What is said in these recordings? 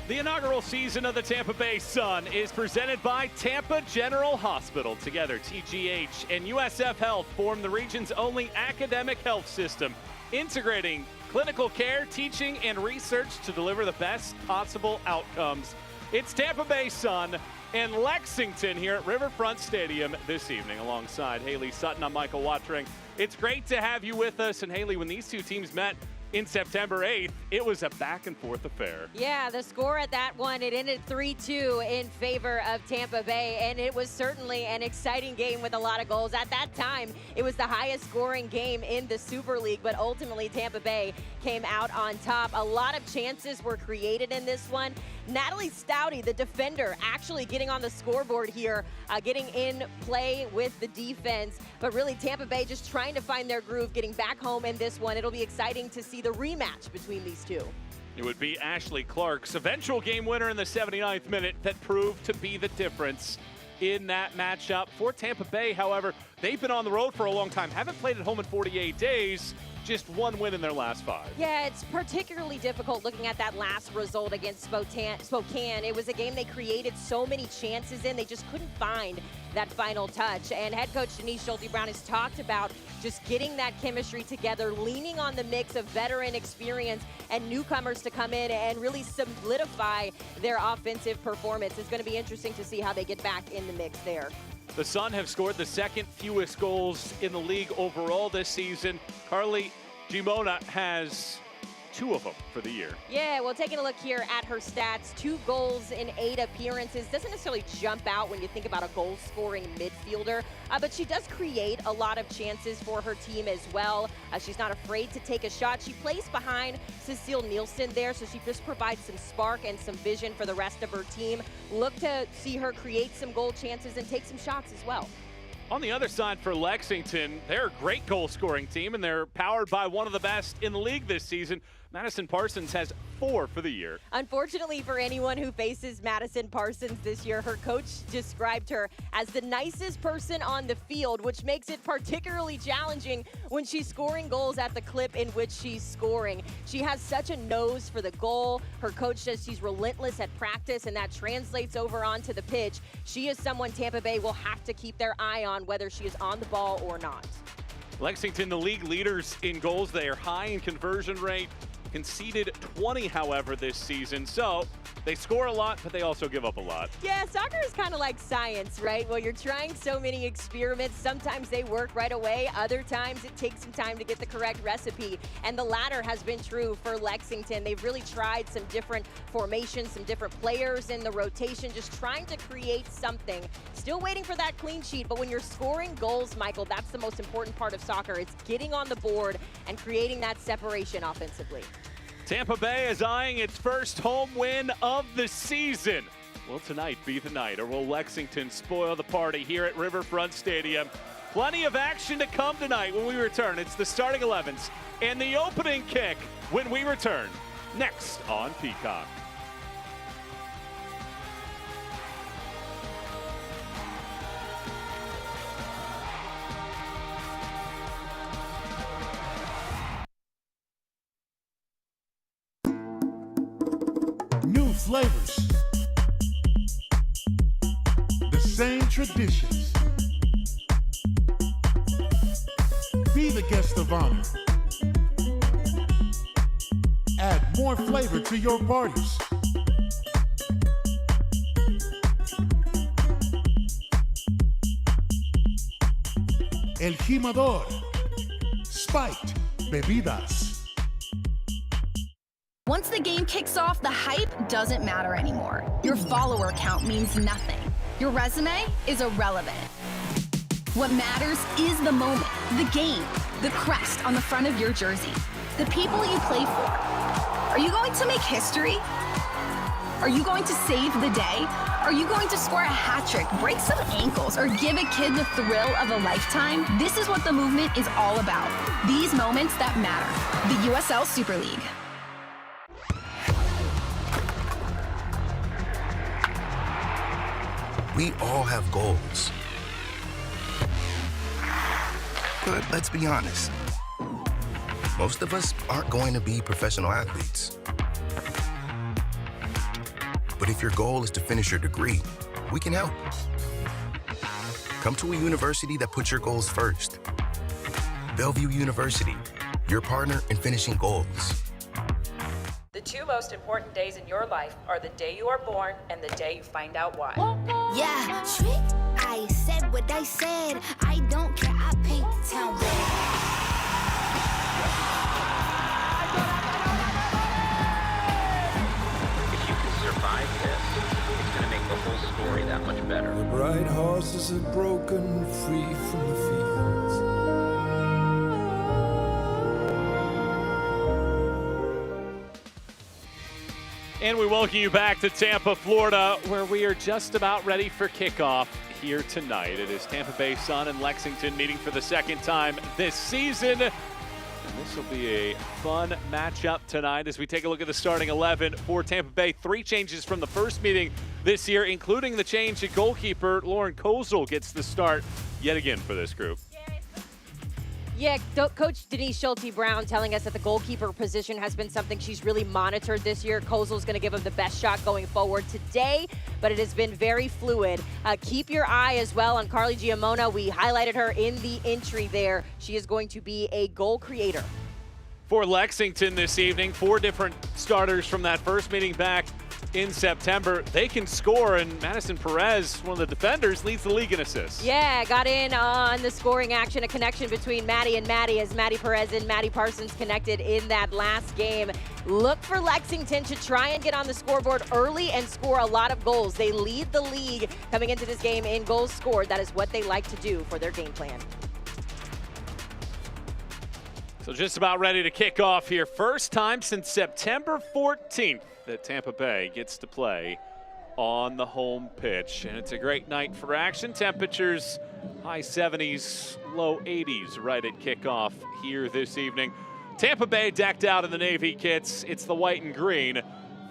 The inaugural season of the Tampa Bay Sun is presented by Tampa General Hospital. Together, TGH and USF Health form the region's only academic health system, integrating clinical care, teaching, and research to deliver the best possible outcomes. It's Tampa Bay Sun and Lexington here at Riverfront Stadium this evening. Alongside Haley Sutton, I'm Michael Watring. It's great to have you with us. And Haley, when these two teams met in September 8th, it was a back-and-forth affair. Yeah, the score at that one, it ended 3-2 in favor of Tampa Bay, and it was certainly an exciting game with a lot of goals. At that time, it was the highest-scoring game in the Super League, but ultimately Tampa Bay came out on top. A lot of chances were created in this one. Natalie Stouty, the defender, actually getting on the scoreboard here, getting in play with the defense, but really Tampa Bay just trying to find their groove, getting back home in this one. It'll be exciting to see the rematch between these two. It would be Ashley Clark's eventual game winner in the 79th minute that proved to be the difference in that matchup. For Tampa Bay, however, they've been on the road for a long time, haven't played at home in 48 days, just one win in their last 5. Yeah, it's particularly difficult looking at that last result against Spokane. It was a game they created so many chances in, they just couldn't find that final touch. And head coach Denise Schulte-Brown has talked about just getting that chemistry together, leaning on the mix of veteran experience and newcomers to come in and really solidify their offensive performance. It's going to be interesting to see how they get back in the mix there. The Sun have scored the second fewest goals in the league overall this season. Carly Gimona has 2 of them for the year. Yeah, well, taking a look here at her stats, 2 goals in 8 appearances. Doesn't necessarily jump out when you think about a goal-scoring midfielder, but she does create a lot of chances for her team as well. She's not afraid to take a shot. She plays behind Cecile Nielsen there, so she just provides some spark and some vision for the rest of her team. Look to see her create some goal chances and take some shots as well. On the other side for Lexington, they're a great goal-scoring team, and they're powered by one of the best in the league this season. Madison Parsons has 4 for the year. Unfortunately for anyone who faces Madison Parsons this year, her coach described her as the nicest person on the field, which makes it particularly challenging when she's scoring goals at the clip in which she's scoring. She has such a nose for the goal. Her coach says she's relentless at practice, and that translates over onto the pitch. She is someone Tampa Bay will have to keep their eye on, whether she is on the ball or not. Lexington, the league leaders in goals. They are high in conversion rate. Conceded 20, however, this season. So they score a lot, but they also give up a lot. Yeah, soccer is kind of like science, right? Well, you're trying so many experiments. Sometimes they work right away. Other times it takes some time to get the correct recipe. And the latter has been true for Lexington. They've really tried some different formations, some different players in the rotation, just trying to create something. Still waiting for that clean sheet, but when you're scoring goals, Michael, that's the most important part of soccer. It's getting on the board and creating that separation offensively. Tampa Bay is eyeing its first home win of the season. Will tonight be the night, or will Lexington spoil the party here at Riverfront Stadium? Plenty of action to come tonight when we return. It's the starting 11s and the opening kick when we return. Next on Peacock. New flavors, the same traditions. Be the guest of honor. Add more flavor to your parties. El Jimador, spiked bebidas. Once the game kicks off, the hype doesn't matter anymore. Your follower count means nothing. Your resume is irrelevant. What matters is the moment, the game, the crest on the front of your jersey, the people you play for. Are you going to make history? Are you going to save the day? Are you going to score a hat trick, break some ankles, or give a kid the thrill of a lifetime? This is what the movement is all about. These moments that matter. The USL Super League. We all have goals. But let's be honest. Most of us aren't going to be professional athletes. But if your goal is to finish your degree, we can help. Come to a university that puts your goals first. Bellevue University, your partner in finishing goals. The two most important days in your life are the day you are born and the day you find out why. Yeah, trick. I said what I said. I don't care. I paint the town red. If you can survive this, it's going to make the whole story that much better. The bright horses are broken free from the fields. And we welcome you back to Tampa, Florida, where we are just about ready for kickoff here tonight. It is Tampa Bay Sun and Lexington meeting for the second time this season. And this will be a fun matchup tonight as we take a look at the starting 11 for Tampa Bay. 3 changes from the first meeting this year, including the change at goalkeeper. Lauren Kozel gets the start yet again for this group. Yeah, Coach Denise Schulte-Brown telling us that the goalkeeper position has been something she's really monitored this year. Kozel's going to give him the best shot going forward today, but it has been very fluid. Keep your eye as well on Carly Giamona. We highlighted her in the entry there. She is going to be a goal creator. For Lexington this evening, 4 different starters from that first meeting back in September. They can score, and Madison Perez, one of the defenders, leads the league in assists. Yeah, got in on the scoring action, a connection between Maddie and Maddie as Maddie Perez and Maddie Parsons connected in that last game. Look for Lexington to try and get on the scoreboard early and score a lot of goals. They lead the league coming into this game in goals scored. That is what they like to do for their game plan. So just about ready to kick off here. First time since September 14th that Tampa Bay gets to play on the home pitch. And it's a great night for action. Temperatures high 70s, low 80s right at kickoff here this evening. Tampa Bay decked out in the navy kits. It's the white and green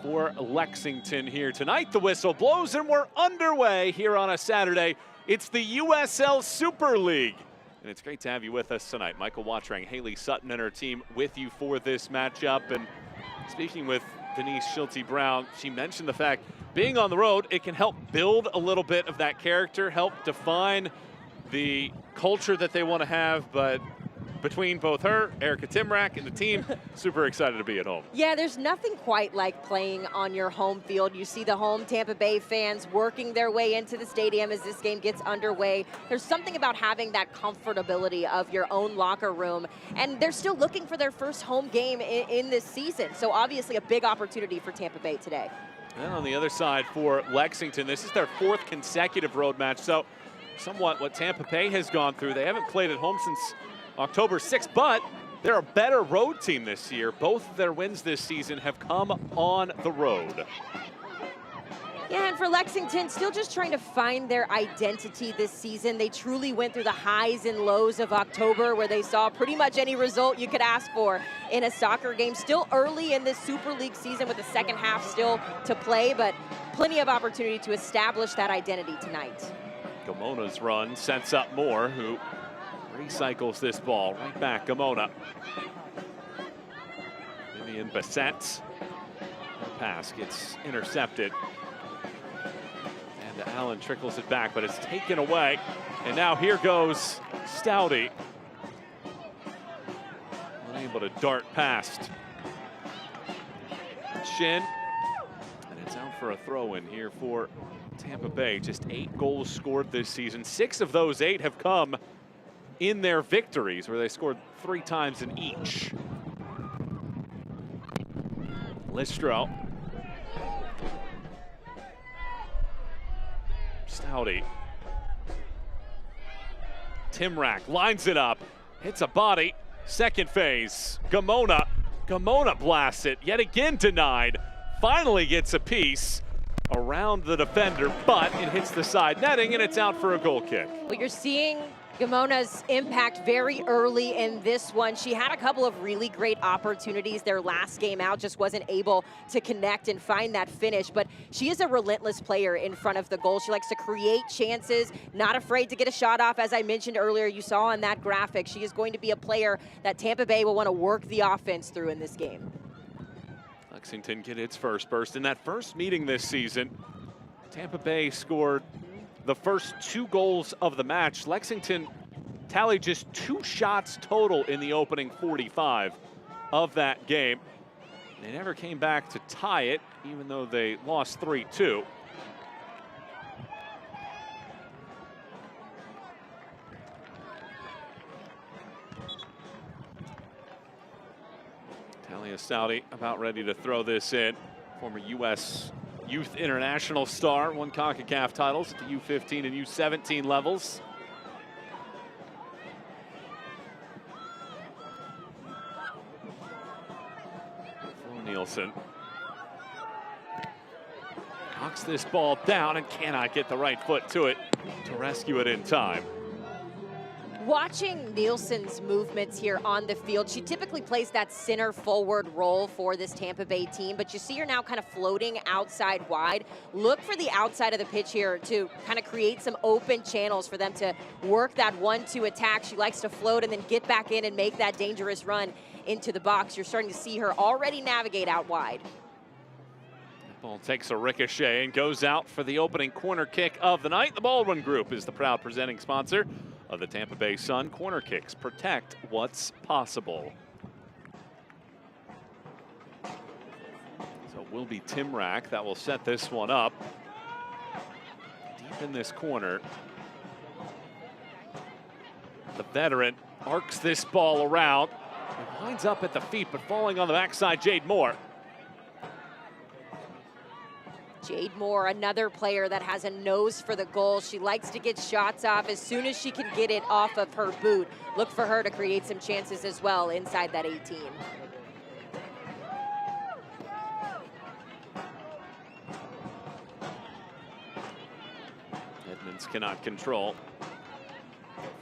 for Lexington here tonight. The whistle blows and we're underway here on a Saturday. It's the USL Super League. And it's great to have you with us tonight. Michael Watring, Haley Sutton and her team with you for this matchup. And speaking with Denise Schulte-Brown, she mentioned the fact being on the road, it can help build a little bit of that character, help define the culture that they want to have. But between both her, Erica Timrack, and the team, super excited to be at home. Yeah, there's nothing quite like playing on your home field. You see the home Tampa Bay fans working their way into the stadium as this game gets underway. There's something about having that comfortability of your own locker room, and they're still looking for their first home game in this season. So obviously a big opportunity for Tampa Bay today. And on the other side for Lexington, this is their 4th consecutive road match. So somewhat what Tampa Bay has gone through. They haven't played at home since October 6th, but they're a better road team this year. Both of their wins this season have come on the road. Yeah, and for Lexington, still just trying to find their identity this season. They truly went through the highs and lows of October where they saw pretty much any result you could ask for in a soccer game. Still early in this Super League season with the second half still to play, but plenty of opportunity to establish that identity tonight. Gamona's run sets up Moore, who recycles this ball right back. Gamona. Vivian Bassett. The pass gets intercepted. And Allen trickles it back, but it's taken away. And now here goes Stouty. Unable to dart past Shin. And it's out for a throw-in here for Tampa Bay. Just 8 goals scored this season. 6 of those 8 have come in their victories, where they scored 3 times in each. Listro. Stouty. Timrack lines it up, hits a body. Second phase, Gamona. Gamona blasts it, yet again denied. Finally gets a piece around the defender, but it hits the side netting and it's out for a goal kick. Well, you're seeing Gamona's impact very early in this one. She had a couple of really great opportunities their last game out, just wasn't able to connect and find that finish, but she is a relentless player in front of the goal. She likes to create chances, not afraid to get a shot off. As I mentioned earlier, you saw on that graphic, she is going to be a player that Tampa Bay will want to work the offense through in this game. Lexington get its first burst. In that first meeting this season, Tampa Bay scored the first 2 goals of the match. Lexington tallied just 2 shots total in the opening 45 of that game. They never came back to tie it, even though they lost 3-2. Talia Saudi about ready to throw this in. Former U.S. Youth International star, won CONCACAF titles at the U15 and U17 levels. Nielsen knocks this ball down and cannot get the right foot to it to rescue it in time. Watching Nielsen's movements here on the field, she typically plays that center forward role for this Tampa Bay team, but you see her now kind of floating outside wide. Look for the outside of the pitch here to kind of create some open channels for them to work that 1-2 attack. She likes to float and then get back in and make that dangerous run into the box. You're starting to see her already navigate out wide. The ball takes a ricochet and goes out for the opening corner kick of the night. The Baldwin Group is the proud presenting sponsor of the Tampa Bay Sun. Corner kicks protect what's possible. So it will be Tim Rack that will set this one up. Deep in this corner. The veteran arcs this ball around. It winds up at the feet, but falling on the backside, Jade Moore. Jade Moore, another player that has a nose for the goal. She likes to get shots off as soon as she can get it off of her boot. Look for her to create some chances as well inside that 18. Edmonds cannot control.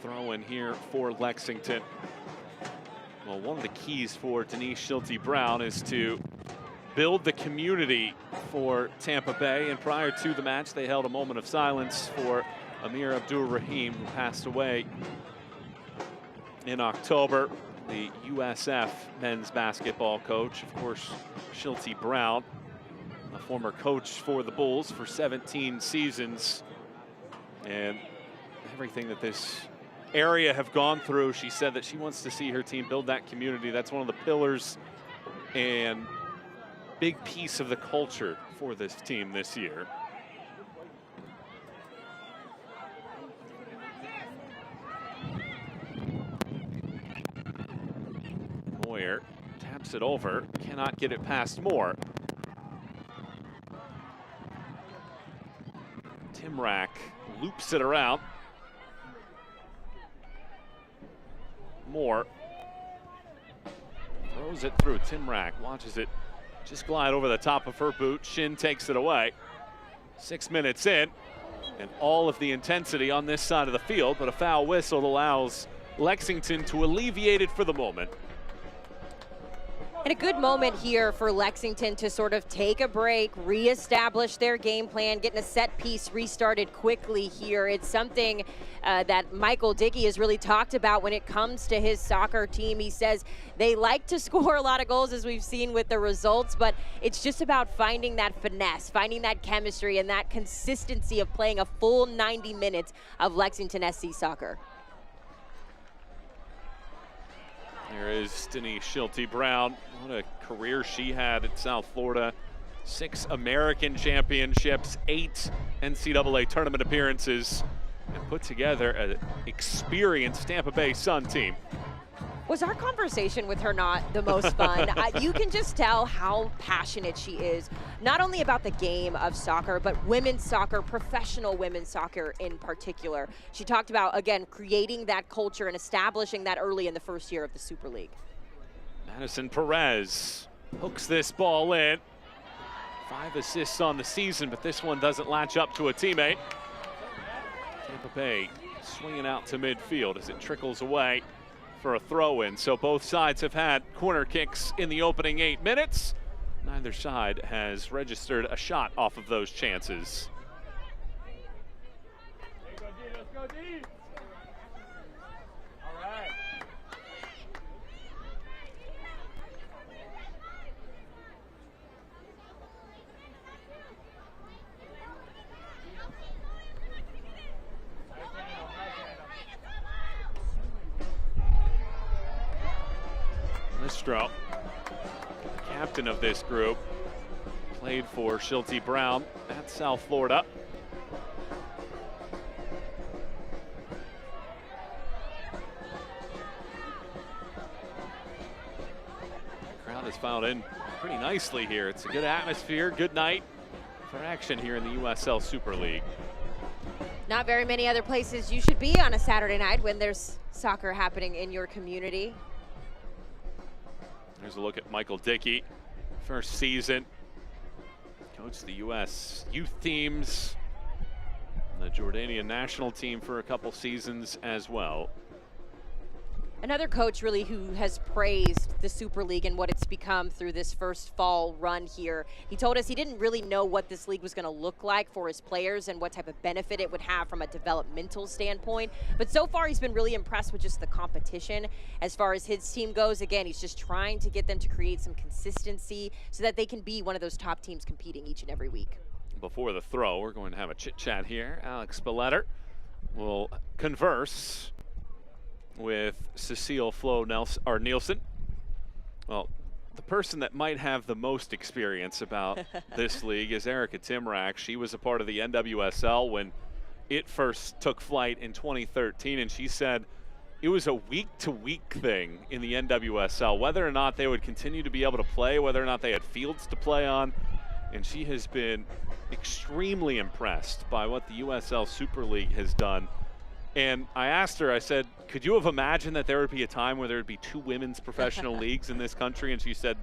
Throw in here for Lexington. Well, one of the keys for Denise Schulte-Brown is to build the community for Tampa Bay. And prior to the match, they held a moment of silence for Amir Abdur-Rahim, who passed away in October. The USF men's basketball coach, of course, Schulte-Brown, a former coach for the Bulls for 17 seasons. And everything that this area have gone through, she said that she wants to see her team build that community. That's one of the pillars and big piece of the culture for this team this year. Moyer taps it over, cannot get it past Moore. Tim Rack loops it around. Moore throws it through. Tim Rack watches it just glide over the top of her boot. Shin takes it away. 6 minutes in, and all of the intensity on this side of the field, but a foul whistle allows Lexington to alleviate it for the moment. And a good moment here for Lexington to sort of take a break, reestablish their game plan, getting a set piece restarted quickly here. It's something that Michael Dickey has really talked about when it comes to his soccer team. He says they like to score a lot of goals, as we've seen with the results, but it's just about finding that finesse, finding that chemistry, and that consistency of playing a full 90 minutes of Lexington SC soccer. There is Denise Schulte-Brown. What a career she had at South Florida. 6 American championships, 8 NCAA tournament appearances, and put together an experienced Tampa Bay Sun team. Was our conversation with her not the most fun? You can just tell how passionate she is, not only about the game of soccer, but women's soccer, professional women's soccer in particular. She talked about, again, creating that culture and establishing that early in the first year of the Super League. Madison Perez hooks this ball in. 5 assists on the season, but this one doesn't latch up to a teammate. Tampa Bay swinging out to midfield as it trickles away for a throw-in. So both sides have had corner kicks in the opening 8 minutes. Neither side has registered a shot off of those chances. Let's go D. All right. Listro, captain of this group, played for Schulte Brown at South Florida. The crowd has filed in pretty nicely here. It's a good atmosphere, good night for action here in the USL Super League. Not very many other places you should be on a Saturday night when there's soccer happening in your community. There's a look at Michael Dickey, first season. Coached the U.S. Youth teams, the Jordanian national team for a couple seasons as well. Another coach really who has praised the Super League and what it's become through this first fall run here. He told us he didn't really know what this league was going to look like for his players and what type of benefit it would have from a developmental standpoint. But so far he's been really impressed with just the competition as far as his team goes. Again, he's just trying to get them to create some consistency so that they can be one of those top teams competing each and every week. Before the throw, we're going to have a chit chat here. Alex Spilletter will converse with Cecile Flo Nielsen. Well, the person that might have the most experience about this league is Erica Timrak. She was a part of the NWSL when it first took flight in 2013, and she said it was a week-to-week thing in the NWSL, whether or not they would continue to be able to play, whether or not they had fields to play on, and she has been extremely impressed by what the USL Super League has done. And I asked her, I said, could you have imagined that there would be a time where there would be 2 women's professional leagues in this country? And she said,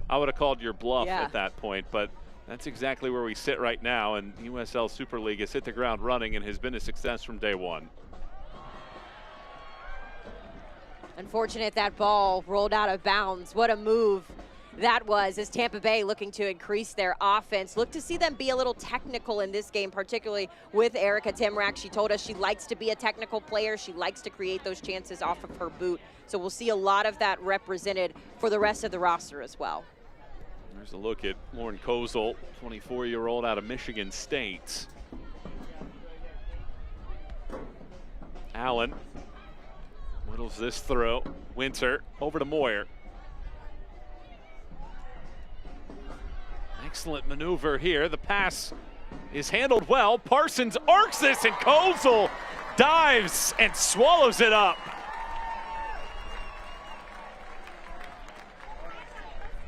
I would have called your bluff at that point. But that's exactly where we sit right now. And USL Super League has hit the ground running and has been a success from day one. Unfortunate that ball rolled out of bounds. What a move that was, as Tampa Bay looking to increase their offense. Look to see them be a little technical in this game, particularly with Erica Timrak. She told us she likes to be a technical player. She likes to create those chances off of her boot. So we'll see a lot of that represented for the rest of the roster as well. There's a look at Lauren Kozel, 24-year-old out of Michigan State. Allen whittles this throw. Winter over to Moyer. Excellent maneuver here. The pass is handled well. Parsons arcs this, and Kozel dives and swallows it up.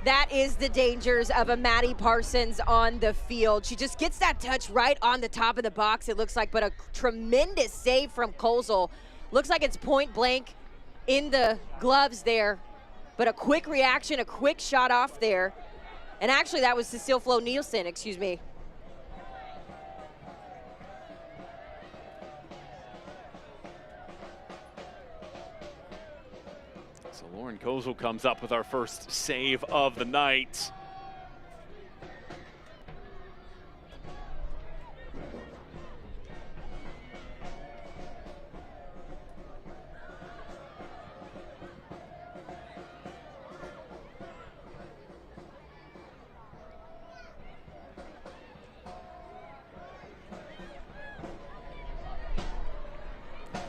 That is the dangers of a Maddie Parsons on the field. She just gets that touch right on the top of the box, it looks like, but a tremendous save from Kozel. Looks like it's point blank in the gloves there, but a quick reaction, a quick shot off there. And actually, that was Cecile Flo Nielsen, excuse me. So Lauren Kozel comes up with our first save of the night.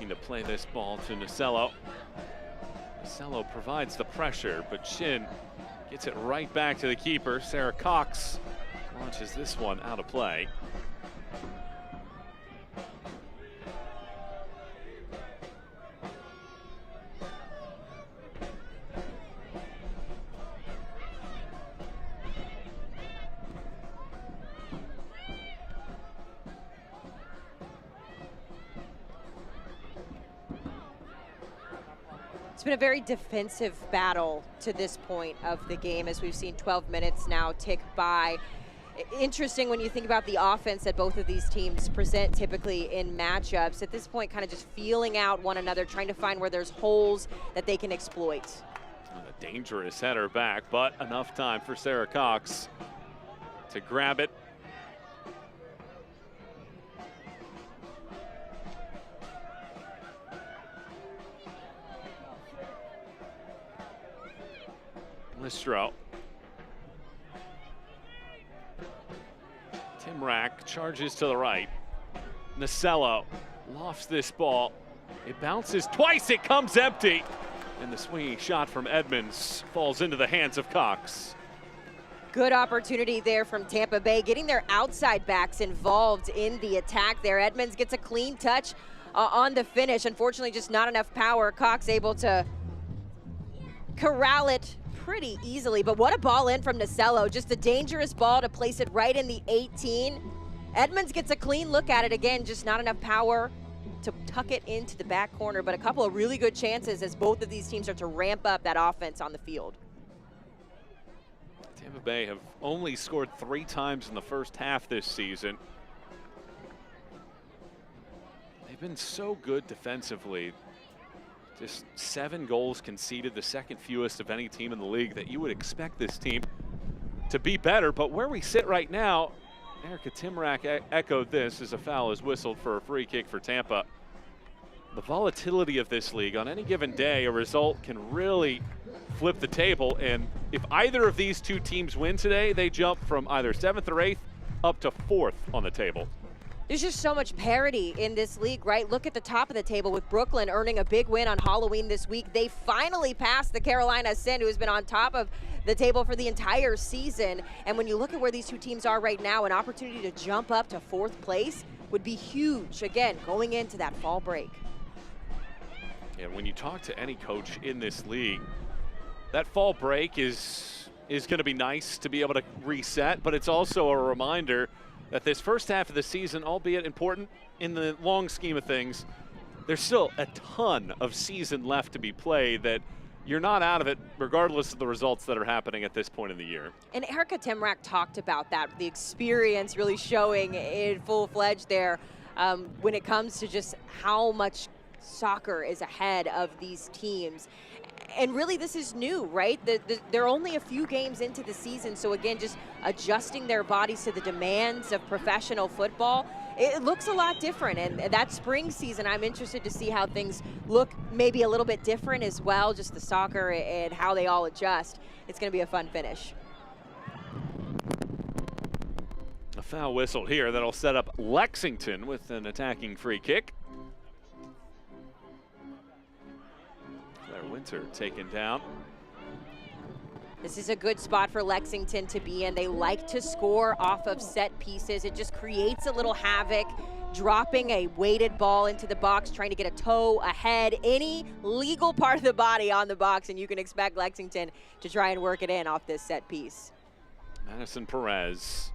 To play this ball to Nasello. Nasello provides the pressure, but Shin gets it right back to the keeper. Sarah Cox launches this one out of play. It's been a very defensive battle to this point of the game, as we've seen 12 minutes now tick by. Interesting when you think about the offense that both of these teams present typically in matchups. At this point, kind of just feeling out one another, trying to find where there's holes that they can exploit. A dangerous header back, but enough time for Sarah Cox to grab it. Listro. Timrak charges to the right. Nasello lofts this ball. It bounces twice, it comes empty. And the swinging shot from Edmonds falls into the hands of Cox. Good opportunity there from Tampa Bay, getting their outside backs involved in the attack there. Edmonds gets a clean touch on the finish. Unfortunately, just not enough power. Cox able to corral it pretty easily, but what a ball in from Nacello. Just a dangerous ball to place it right in the 18. Edmonds gets a clean look at it again, just not enough power to tuck it into the back corner, but a couple of really good chances as both of these teams start to ramp up that offense on the field. Tampa Bay have only scored 3 times in the first half this season. They've been so good defensively. Just 7 goals conceded, the second fewest of any team in the league, that you would expect this team to be better. But where we sit right now, Erica Timrak echoed this as a foul is whistled for a free kick for Tampa. The volatility of this league, on any given day, a result can really flip the table. And if either of these two teams win today, they jump from either 7th or 8th up to 4th on the table. There's just so much parity in this league, right? Look at the top of the table with Brooklyn earning a big win on Halloween this week. They finally passed the Carolina Sin, who has been on top of the table for the entire season. And when you look at where these two teams are right now, an opportunity to jump up to 4th place would be huge, again, going into that fall break. And when you talk to any coach in this league, that fall break is going to be nice to be able to reset, but it's also a reminder that this first half of the season, albeit important in the long scheme of things, there's still a ton of season left to be played, that you're not out of it regardless of the results that are happening at this point in the year. And Erica Timrak talked about that, the experience really showing in full-fledged there when it comes to just how much soccer is ahead of these teams. And really, this is new, right? They're only a few games into the season, so again, just adjusting their bodies to the demands of professional football. It looks a lot different, and that spring season, I'm interested to see how things look maybe a little bit different as well, just the soccer and how they all adjust. It's going to be a fun finish. A foul whistle here that'll set up Lexington with an attacking free kick. Winter taken down. This is a good spot for Lexington to be in. They like to score off of set pieces. It just creates a little havoc, dropping a weighted ball into the box, trying to get a toe, a head, any legal part of the body on the box, and you can expect Lexington to try and work it in off this set piece. Madison Perez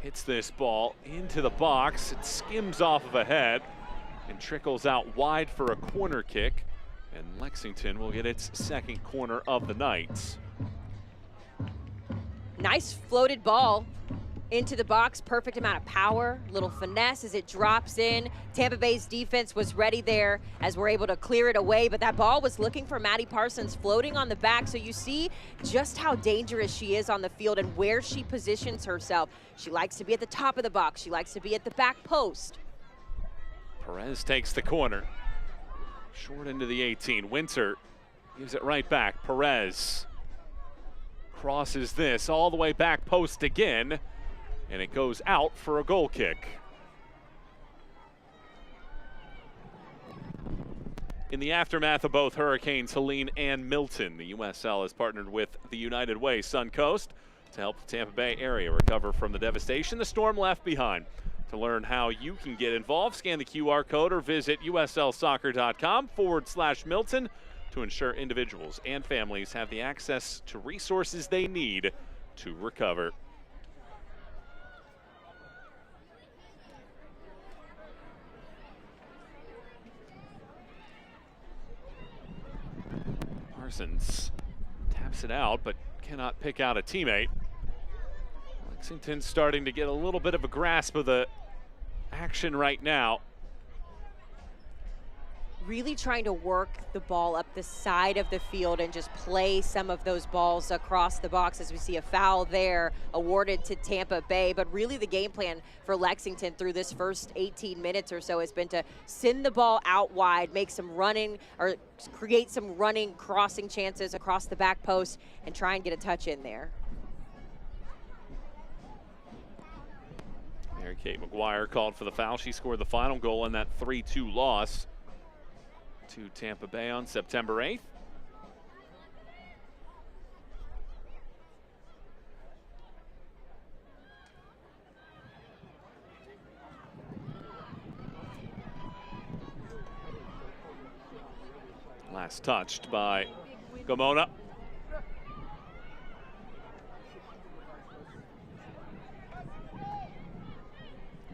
hits this ball into the box. It skims off of a head and trickles out wide for a corner kick. And Lexington will get its second corner of the night. Nice floated ball into the box, perfect amount of power, little finesse as it drops in. Tampa Bay's defense was ready there as we're able to clear it away, but that ball was looking for Maddie Parsons floating on the back, so you see just how dangerous she is on the field and where she positions herself. She likes to be at the top of the box. She likes to be at the back post. Perez takes the corner. Short into the 18. Winter gives it right back. Perez crosses this all the way back post again, and it goes out for a goal kick. In the aftermath of both Hurricanes Helene and Milton, the USL has partnered with the United Way Suncoast to help the Tampa Bay area recover from the devastation the storm left behind. To learn how you can get involved, scan the QR code or visit uslsoccer.com/Milton to ensure individuals and families have the access to resources they need to recover. Parsons taps it out but cannot pick out a teammate. Lexington's starting to get a little bit of a grasp of the action right now. Really trying to work the ball up the side of the field and just play some of those balls across the box, as we see a foul there awarded to Tampa Bay. But really the game plan for Lexington through this first 18 minutes or so has been to send the ball out wide, make some running or create some running crossing chances across the back post and try and get a touch in there. Mary Kate McGuire called for the foul. She scored the final goal in that 3-2 loss to Tampa Bay on September 8th. pass touched by Gomona.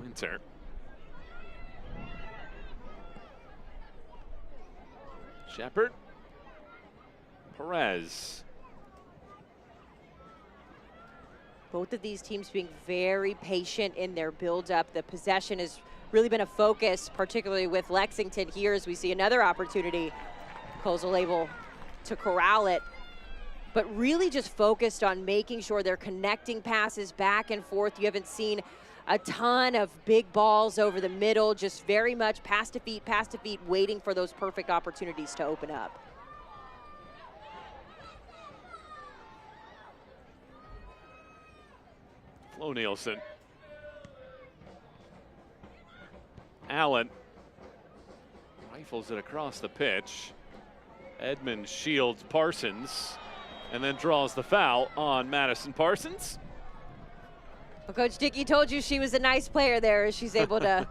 Winter. Shepard. Perez. Both of these teams being very patient in their build-up. The possession has really been a focus, particularly with Lexington here, as we see another opportunity. Kozel able to corral it, but really just focused on making sure they're connecting passes back and forth. You haven't seen a ton of big balls over the middle, just very much pass to feet, waiting for those perfect opportunities to open up. Flo Nielsen. Allen rifles it across the pitch. Edmund shields Parsons and then draws the foul on Madison Parsons. Well, Coach Dickey told you she was a nice player there as she's able to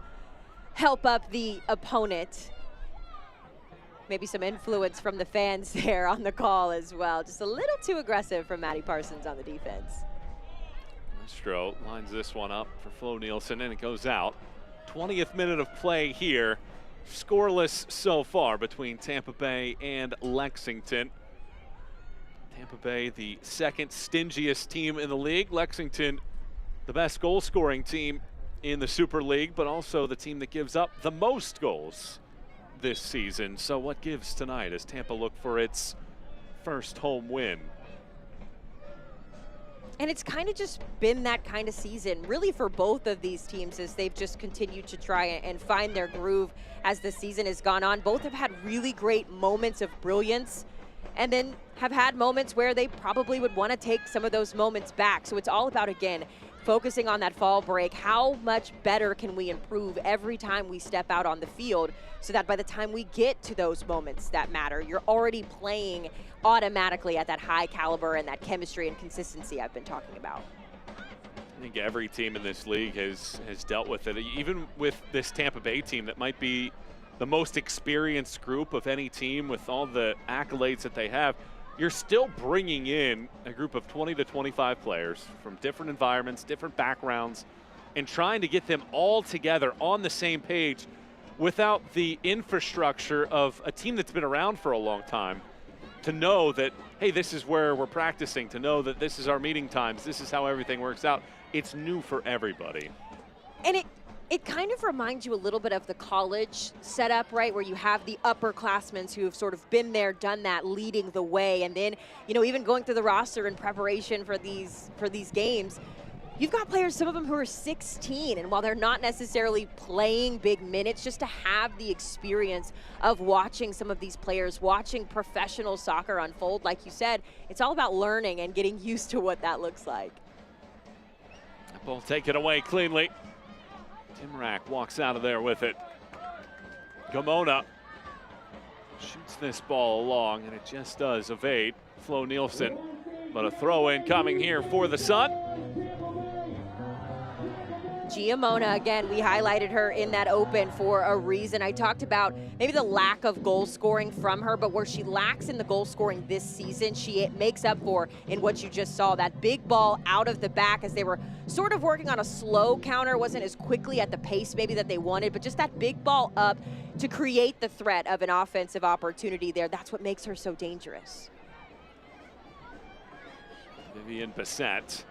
help up the opponent. Maybe some influence from the fans there on the call as well. Just a little too aggressive from Maddie Parsons on the defense. Maestro lines this one up for Flo Nielsen and it goes out. 20th minute of play here. Scoreless so far between Tampa Bay and Lexington. Tampa Bay, the second stingiest team in the league. Lexington, the best goal-scoring team in the Super League, but also the team that gives up the most goals this season. So what gives tonight as Tampa look for its first home win? And it's kind of just been that kind of season, really, for both of these teams, as they've just continued to try and find their groove as the season has gone on. Both have had really great moments of brilliance, and then have had moments where they probably would want to take some of those moments back. So it's all about, again, focusing on that fall break. How much better can we improve every time we step out on the field, so that by the time we get to those moments that matter, you're already playing automatically at that high caliber and that chemistry and consistency I've been talking about. I think every team in this league has dealt with it. Even with this Tampa Bay team that might be the most experienced group of any team with all the accolades that they have, you're still bringing in a group of 20 to 25 players from different environments, different backgrounds, and trying to get them all together on the same page without the infrastructure of a team that's been around for a long time to know that, hey, this is where we're practicing, to know that this is our meeting times, this is how everything works out. It's new for everybody. And it kind of reminds you a little bit of the college setup, right, where you have the upperclassmen who have sort of been there, done that, leading the way, and then, you know, even going through the roster in preparation for these games, you've got players, some of them who are 16, and while they're not necessarily playing big minutes, just to have the experience of watching some of these players, watching professional soccer unfold, like you said, it's all about learning and getting used to what that looks like. That ball taken away cleanly. Timrak walks out of there with it. Gomona shoots this ball along, and it just does evade Flo Nielsen. But a throw-in coming here for the Sun. Giamona, again, we highlighted her in that open for a reason. I talked about maybe the lack of goal scoring from her, but where she lacks in the goal scoring this season, she makes up for in what you just saw. That big ball out of the back as they were sort of working on a slow counter, wasn't as quickly at the pace maybe that they wanted, but just that big ball up to create the threat of an offensive opportunity there. That's what makes her so dangerous. Vivian Bissett.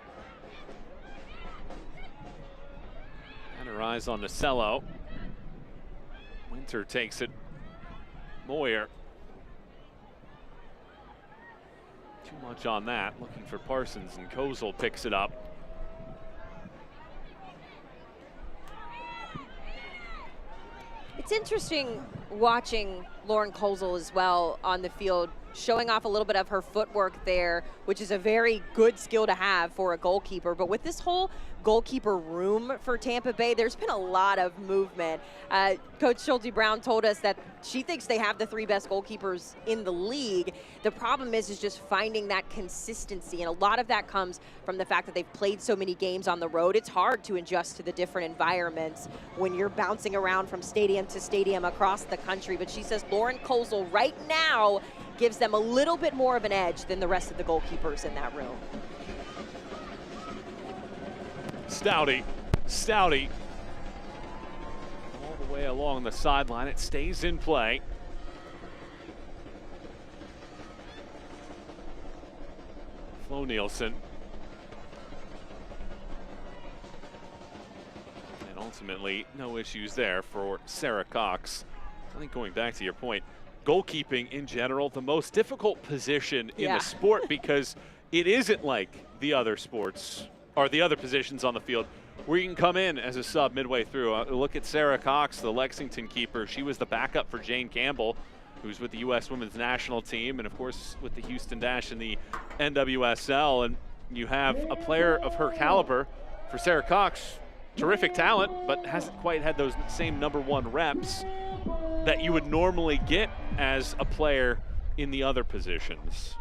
And her eyes on Nacello. Winter takes it. Moyer. Too much on that. Looking for Parsons, and Kozel picks it up. It's interesting watching Lauren Kozel as well on the field. showing off a little bit of her footwork there, which is a very good skill to have for a goalkeeper. But with this whole goalkeeper room for Tampa Bay, there's been a lot of movement. Coach Schulte Brown told us that she thinks they have the 3 best goalkeepers in the league. The problem is just finding that consistency, and a lot of that comes from the fact that they've played so many games on the road. It's hard to adjust to the different environments when you're bouncing around from stadium to stadium across the country. But she says Lauren Kozel right now gives them a little bit more of an edge than the rest of the goalkeepers in that room. Stouty all the way along the sideline. It stays in play. Flo Nielsen. And ultimately, no issues there for Sarah Cox. I think going back to your point, goalkeeping in general, the most difficult position in the sport, because it isn't like the other sports or the other positions on the field where you can come in as a sub midway through. Look at Sarah Cox, the Lexington keeper. She was the backup for Jane Campbell, who's with the U.S. Women's National Team, and of course with the Houston Dash in the NWSL. And you have a player of her caliber for Sarah Cox, terrific talent, but hasn't quite had those same #1 reps that you would normally get as a player in the other positions.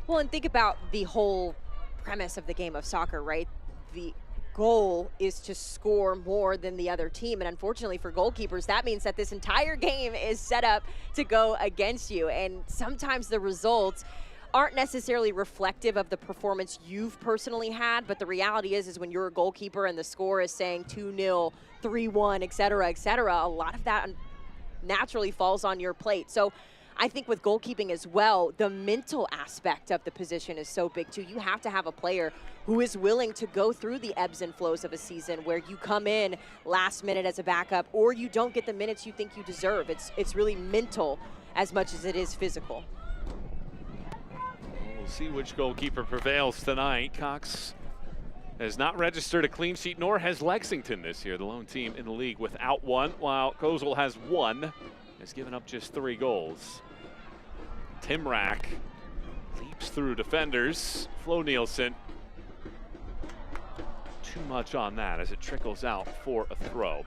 Well, and think about the whole premise of the game of soccer, right? The goal is to score more than the other team, and unfortunately for goalkeepers, that means that this entire game is set up to go against you, and sometimes the results aren't necessarily reflective of the performance you've personally had, but the reality is when you're a goalkeeper and the score is saying 2-0, 3-1, et cetera, a lot of that naturally falls on your plate. So I think with goalkeeping as well, the mental aspect of the position is so big too. You have to have a player who is willing to go through the ebbs and flows of a season where you come in last minute as a backup or you don't get the minutes you think you deserve. It's really mental as much as it is physical. We'll see which goalkeeper prevails tonight. Cox has not registered a clean sheet, nor has Lexington this year, the lone team in the league without one, while Kozel has 1, has given up just 3 goals. Timrak leaps through defenders. Flo Nielsen, too much on that as it trickles out for a throw.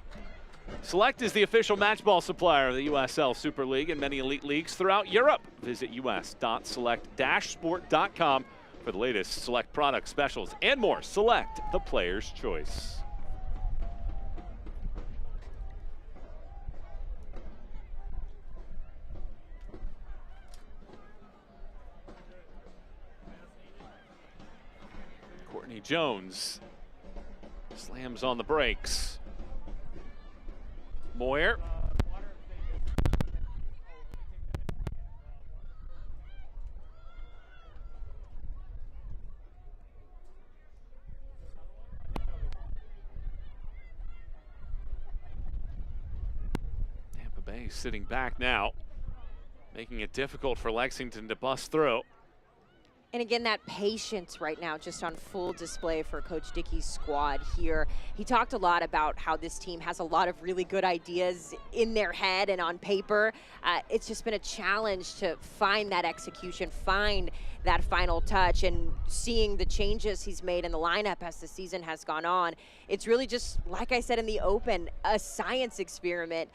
Select is the official match ball supplier of the USL Super League and many elite leagues throughout Europe. Visit us.select-sport.com for the latest Select product specials and more. Select, the player's choice. Courtney Jones slams on the brakes. Moyer. Tampa Bay sitting back now, making it difficult for Lexington to bust through. And again, that patience right now just on full display for Coach Dickey's squad here. He talked a lot about how this team has a lot of really good ideas in their head and on paper. It's just been a challenge to find that execution, find that final touch, and seeing the changes he's made in the lineup as the season has gone on. It's really just, like I said in the open, a science experiment.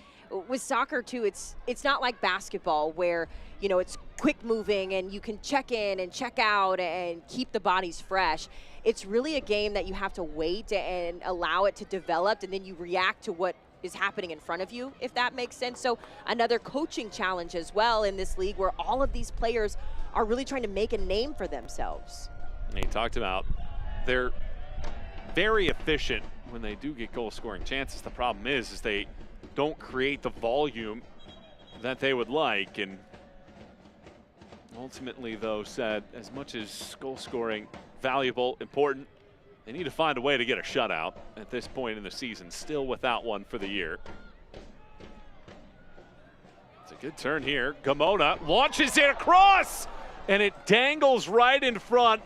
With soccer too, it's not like basketball where, you know, it's quick moving and you can check in and check out and keep the bodies fresh. It's really a game that you have to wait and allow it to develop, and then you react to what is happening in front of you, if that makes sense. So another coaching challenge as well in this league where all of these players are really trying to make a name for themselves. And he talked about they're very efficient when they do get goal scoring chances. The problem is they don't create the volume that they would like, and ultimately though said as much as goal scoring valuable, important, they need to find a way to get a shutout at this point in the season, still without one for the year. It's a good turn here. Gamona launches it across and it dangles right in front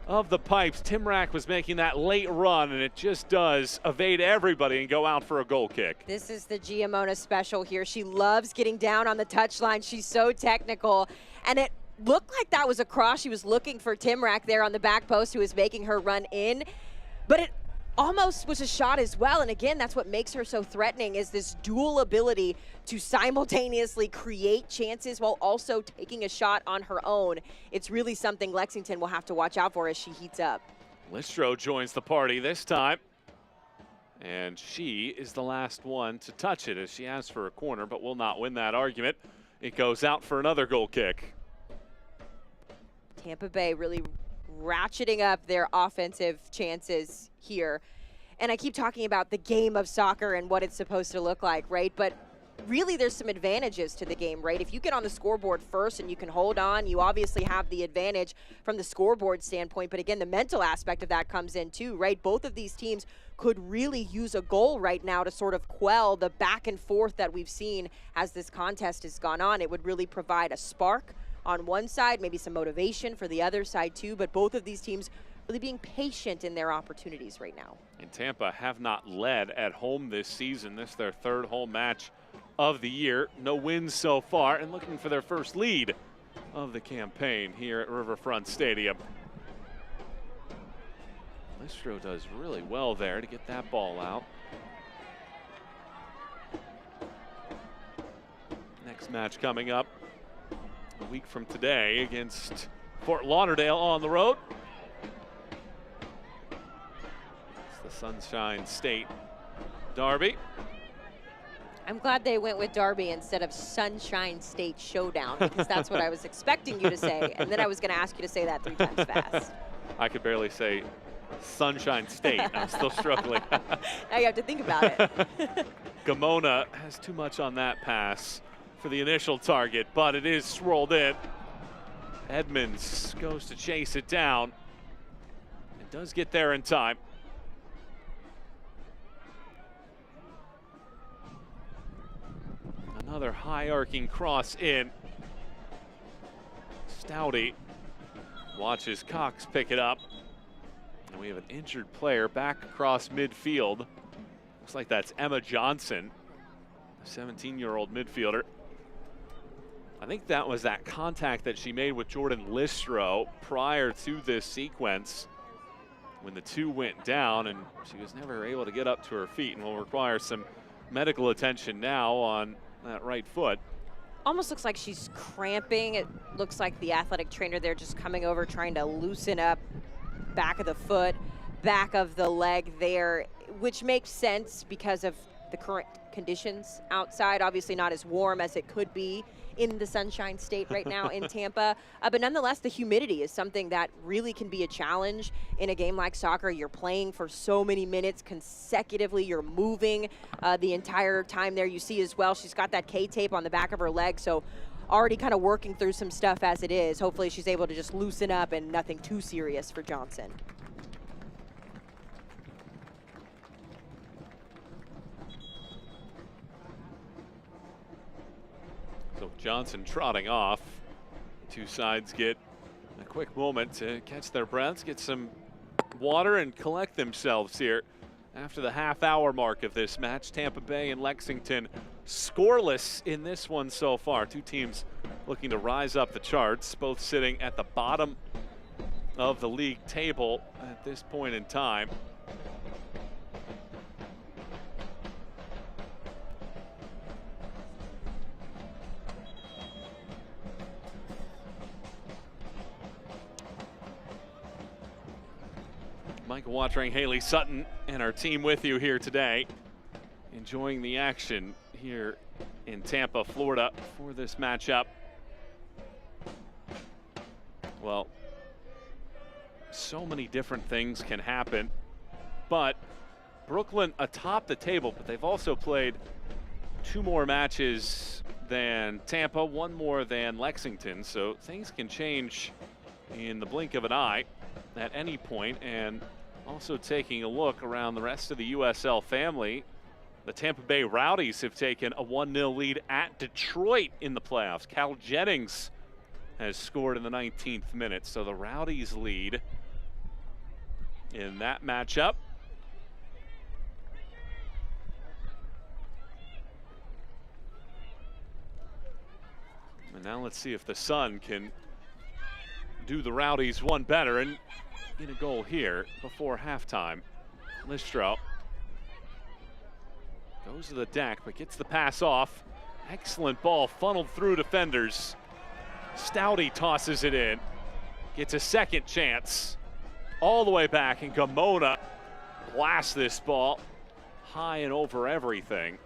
of the pipes. Timrak was making that late run, and it just does evade everybody and go out for a goal kick. This is the Giamona special here. She loves getting down on the touchline. She's so technical, and it looked like that was a cross. She was looking for Timrak there on the back post, who was making her run in, but it almost was a shot as well. And again, that's what makes her so threatening, is this dual ability to simultaneously create chances while also taking a shot on her own. It's really something Lexington will have to watch out for as she heats up. Listro joins the party this time, and she is the last one to touch it as she asks for a corner, but will not win that argument. It goes out for another goal kick. Tampa Bay really ratcheting up their offensive chances here. And I keep talking about the game of soccer and what it's supposed to look like, right? But really there's some advantages to the game, right? If you get on the scoreboard first and you can hold on, you obviously have the advantage from the scoreboard standpoint. But again, the mental aspect of that comes in too, right? Both of these teams could really use a goal right now to sort of quell the back and forth that we've seen as this contest has gone on. It would really provide a spark on one side, maybe some motivation for the other side too, but both of these teams really being patient in their opportunities right now. And Tampa have not led at home this season. This is their third home match of the year. No wins so far, and looking for their first lead of the campaign here at Riverfront Stadium. Listro does really well there to get that ball out. Next match coming up a week from today against Fort Lauderdale on the road. It's the Sunshine State Derby. I'm glad they went with Derby instead of Sunshine State Showdown, because that's what I was expecting you to say, and then I was going to ask you to say that 3 times fast. I could barely say Sunshine State. I'm still struggling. Now you have to think about it. Gamona has too much on that pass for the initial target, but it is swirled in. Edmonds goes to chase it down and does get there in time. Another high arcing cross in. Stouty watches Cox pick it up. And we have an injured player back across midfield. Looks like that's Emma Johnson, a 17-year-old midfielder. I think that was that contact that she made with Jordan Listro prior to this sequence when the two went down, and she was never able to get up to her feet and will require some medical attention now on that right foot. Almost looks like she's cramping. It looks like the athletic trainer there just coming over trying to loosen up back of the foot, back of the leg there, which makes sense because of the current conditions outside. Obviously not as warm as it could be in the Sunshine State right now in Tampa. But nonetheless, the humidity is something that really can be a challenge in a game like soccer. You're playing for so many minutes consecutively. You're moving the entire time there. You see as well, she's got that K-tape on the back of her leg, so already kind of working through some stuff as it is. Hopefully she's able to just loosen up and nothing too serious for Johnson. So Johnson trotting off. Two sides get a quick moment to catch their breaths, get some water, and collect themselves here. After the half-hour mark of this match, Tampa Bay and Lexington scoreless in this one so far. Two teams looking to rise up the charts, both sitting at the bottom of the league table at this point in time. Michael Watring, Haley Sutton, and our team with you here today, enjoying the action here in Tampa, Florida for this matchup. Well, so many different things can happen, but Brooklyn atop the table, but they've also played 2 more matches than Tampa, 1 more than Lexington, so things can change in the blink of an eye at any point. And also taking a look around the rest of the USL family, the Tampa Bay Rowdies have taken a 1-0 lead at Detroit in the playoffs. Cal Jennings has scored in the 19th minute, so the Rowdies lead in that matchup. And now let's see if the Sun can do the Rowdies one better and get a goal here before halftime. Listro goes to the deck, but gets the pass off. Excellent ball funneled through defenders. Stouty tosses it in, gets a second chance. All the way back, and Gamona blasts this ball high and over everything.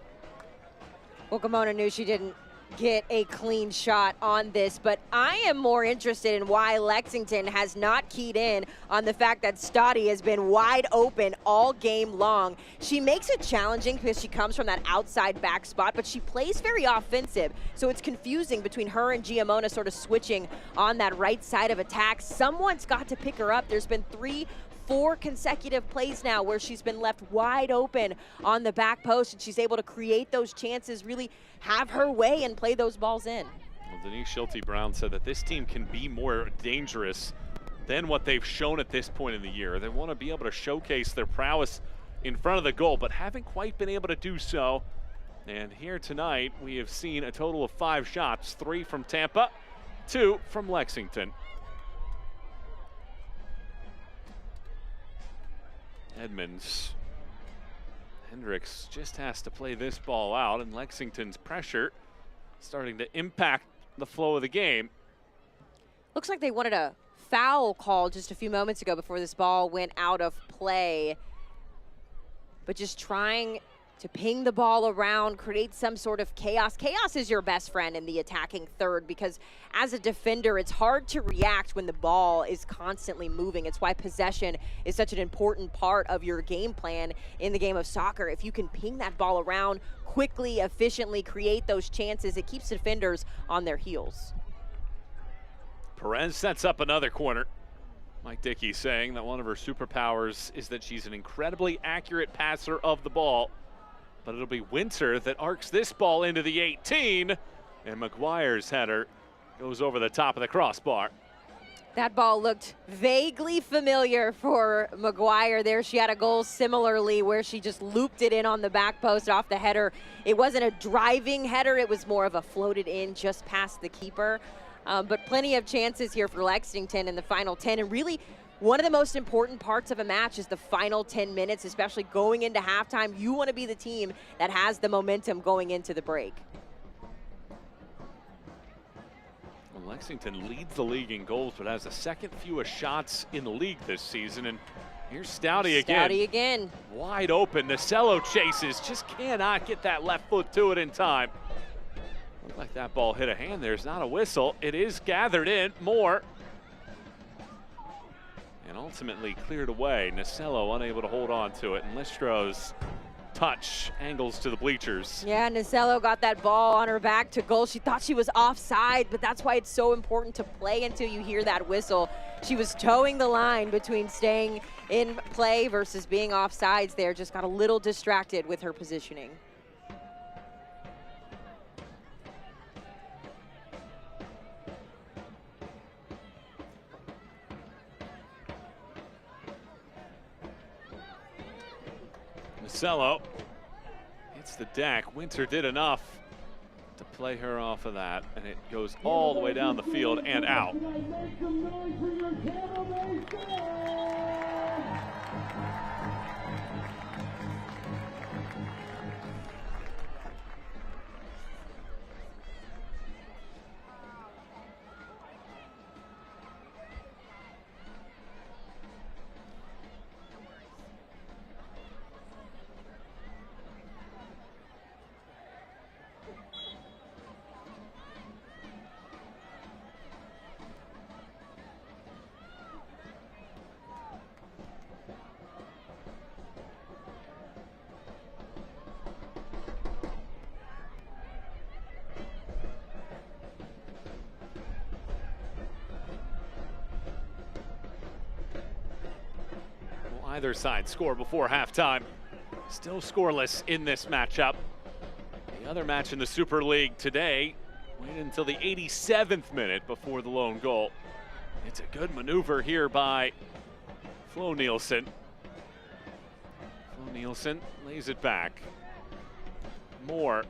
Well, Gamona knew she didn't get a clean shot on this, but I am more interested in why Lexington has not keyed in on the fact that Stouty has been wide open all game long. She makes it challenging because she comes from that outside back spot, but she plays very offensive, so it's confusing between her and Giamona sort of switching on that right side of attack. Someone's got to pick her up. There's been 4 consecutive plays now where she's been left wide open on the back post, and she's able to create those chances, really have her way and play those balls in. Well, Denise Schulte-Brown said that this team can be more dangerous than what they've shown at this point in the year. They want to be able to showcase their prowess in front of the goal, but haven't quite been able to do so. And here tonight, we have seen a total of 5 shots, 3 from Tampa, 2 from Lexington. Edmonds. Hendricks just has to play this ball out, and Lexington's pressure starting to impact the flow of the game. Looks like they wanted a foul call just a few moments ago before this ball went out of play. But just trying to ping the ball around, create some sort of chaos. Chaos is your best friend in the attacking third, because as a defender, it's hard to react when the ball is constantly moving. It's why possession is such an important part of your game plan in the game of soccer. If you can ping that ball around quickly, efficiently, create those chances, it keeps defenders on their heels. Perez sets up another corner. Mike Dickey saying that one of her superpowers is that she's an incredibly accurate passer of the ball. But it'll be Winter that arcs this ball into the 18, and McGuire's header goes over the top of the crossbar. That ball looked vaguely familiar for McGuire there. She had a goal similarly where she just looped it in on the back post off the header. It wasn't a driving header, it was more of a floated in just past the keeper. But plenty of chances here for Lexington in the final 10, and really one of the most important parts of a match is the final 10 minutes, especially going into halftime. You want to be the team that has the momentum going into the break. Well, Lexington leads the league in goals, but has the second fewest shots in the league this season. And here's Stouty again. Stouty again. Wide open. Nasello chases. Just cannot get that left foot to it in time. Looked like that ball hit a hand. There's not a whistle. It is gathered in. More. And ultimately cleared away. Nasello unable to hold on to it, and Listro's touch angles to the bleachers. Yeah, Nasello got that ball on her back to goal. She thought she was offside, but that's why it's so important to play until you hear that whistle. She was towing the line between staying in play versus being offsides there. Just got a little distracted with her positioning. Nasello hits the deck. Winter did enough to play her off of that, and it goes all the way down the field and out. Either side score before halftime. Still scoreless in this matchup. The other match in the Super League today waited until the 87th minute before the lone goal. It's a good maneuver here by Flo Nielsen. Flo Nielsen lays it back. Moore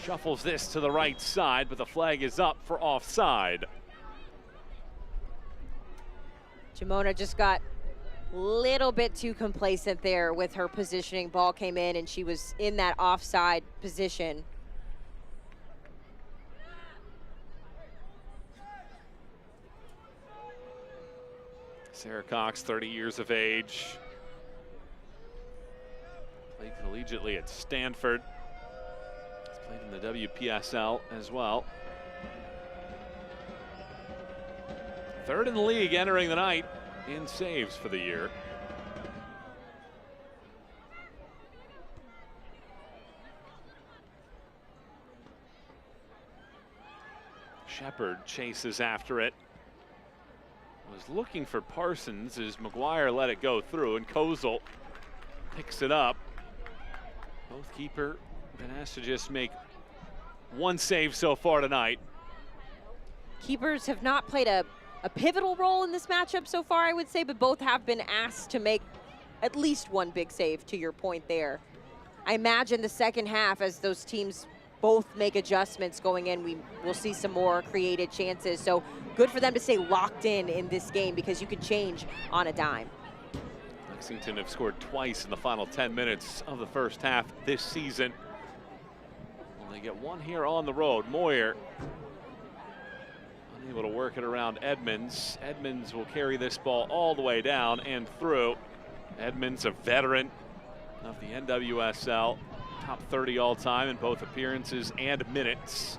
shuffles this to the right side, but the flag is up for offside. Jamona just got a little bit too complacent there with her positioning. Ball came in and she was in that offside position. Sarah Cox, 30 years of age. Played collegiately at Stanford. Has played in the WPSL as well. Third in the league entering the night in saves for the year. Shepard chases after it. Was looking for Parsons as McGuire let it go through, and Kozel picks it up. Both keeper been asked to just make one save so far tonight. Keepers have not played a pivotal role in this matchup so far, I would say, but both have been asked to make at least one big save, to your point there. I imagine the second half, as those teams both make adjustments going in, we will see some more created chances. So good for them to stay locked in this game, because you can change on a dime. Lexington have scored twice in the final 10 minutes of the first half this season. Well, they get one here on the road. Moyer unable to work it around Edmonds. Edmonds will carry this ball all the way down and through. Edmonds, a veteran of the NWSL, top 30 all time in both appearances and minutes.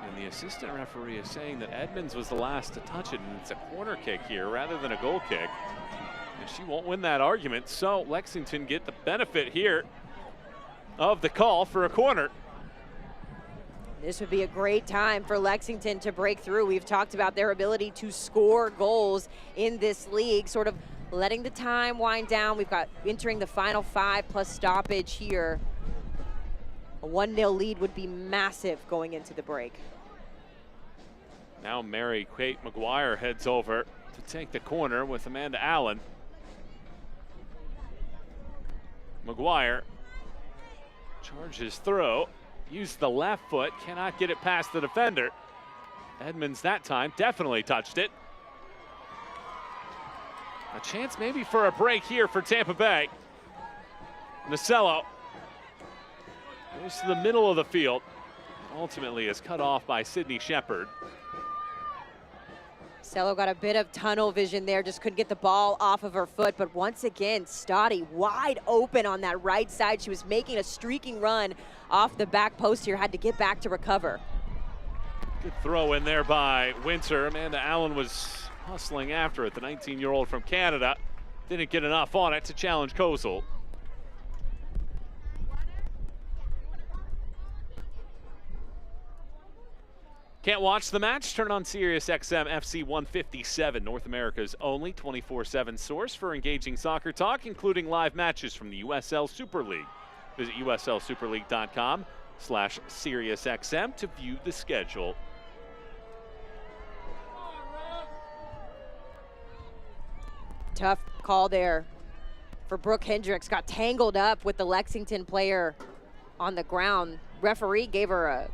And the assistant referee is saying that Edmonds was the last to touch it, and it's a corner kick here rather than a goal kick. And she won't win that argument, so Lexington get the benefit here of the call for a corner. This would be a great time for Lexington to break through. We've talked about their ability to score goals in this league, sort of letting the time wind down. We've got entering the final 5 plus stoppage here. A 1-0 lead would be massive going into the break. Now Mary Kate McGuire heads over to take the corner with Amanda Allen. McGuire charges through, used the left foot, cannot get it past the defender. Edmonds that time definitely touched it. A chance maybe for a break here for Tampa Bay. Nacello goes to the middle of the field. Ultimately is cut off by Sydney Shepard. Cello got a bit of tunnel vision there, just couldn't get the ball off of her foot. But once again, Stottie wide open on that right side. She was making a streaking run off the back post here, had to get back to recover. Good throw in there by Winter. Amanda Allen was hustling after it. The 19-year-old from Canada didn't get enough on it to challenge Kozel. Can't watch the match? Turn on SiriusXM FC 157, North America's only 24/7 source for engaging soccer talk, including live matches from the USL Super League. Visit uslsuperleague.com/SiriusXM to view the schedule. Tough call there for Brooke Hendricks. Got tangled up with the Lexington player on the ground. Referee gave her a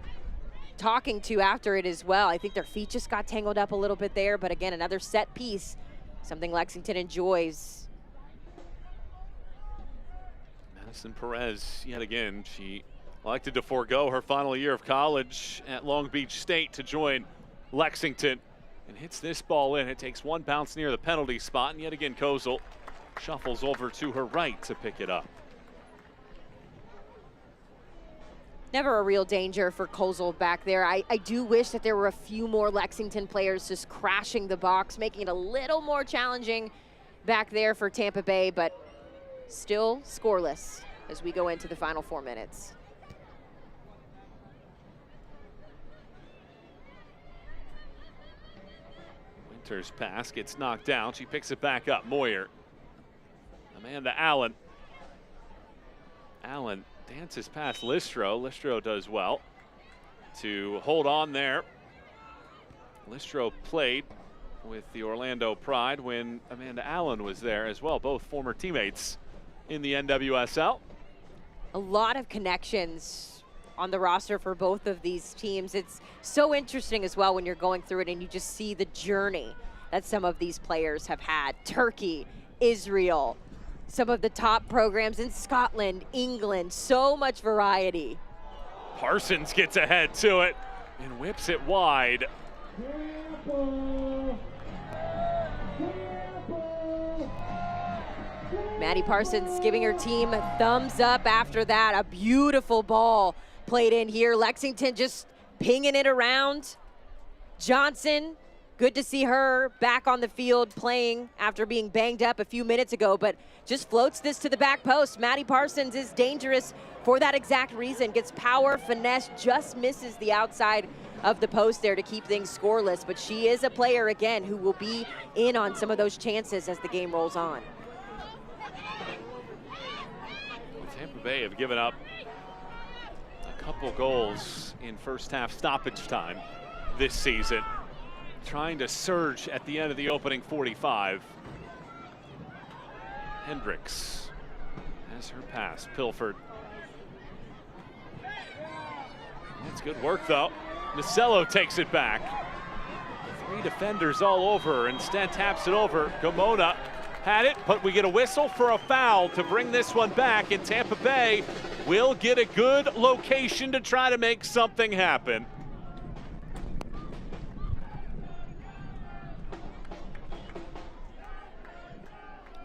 talking to after it as well. I think their feet just got tangled up a little bit there, but again, another set piece, something Lexington enjoys. Madison Perez, yet again, she elected to forego her final year of college at Long Beach State to join Lexington, and hits this ball in. It takes one bounce near the penalty spot, and yet again Kozel shuffles over to her right to pick it up. Never a real danger for Kozel back there. I do wish that there were a few more Lexington players just crashing the box, making it a little more challenging back there for Tampa Bay, but still scoreless as we go into the final 4 minutes. Winter's pass gets knocked down. She picks it back up. Moyer. Amanda Allen. Allen dances past Listro. Listro does well to hold on there. Listro played with the Orlando Pride when Amanda Allen was there as well, both former teammates in the NWSL. A lot of connections on the roster for both of these teams. It's so interesting as well when you're going through it and you just see the journey that some of these players have had. Turkey, Israel, some of the top programs in Scotland, England, so much variety. Parsons gets ahead to it and whips it wide. Maddie Parsons giving her team a thumbs up after that. A beautiful ball played in here. Lexington just pinging it around. Johnson, good to see her back on the field playing after being banged up a few minutes ago, but just floats this to the back post. Maddie Parsons is dangerous for that exact reason. Gets power, finesse, just misses the outside of the post there to keep things scoreless. But she is a player, again, who will be in on some of those chances as the game rolls on. Tampa Bay have given up a couple goals in first half stoppage time this season, trying to surge at the end of the opening 45. Hendricks has her pass. Pilford. That's good work, though. Nacello takes it back. 3 defenders all over her. Instead taps it over. Gamona had it, but we get a whistle for a foul to bring this one back, and Tampa Bay will get a good location to try to make something happen.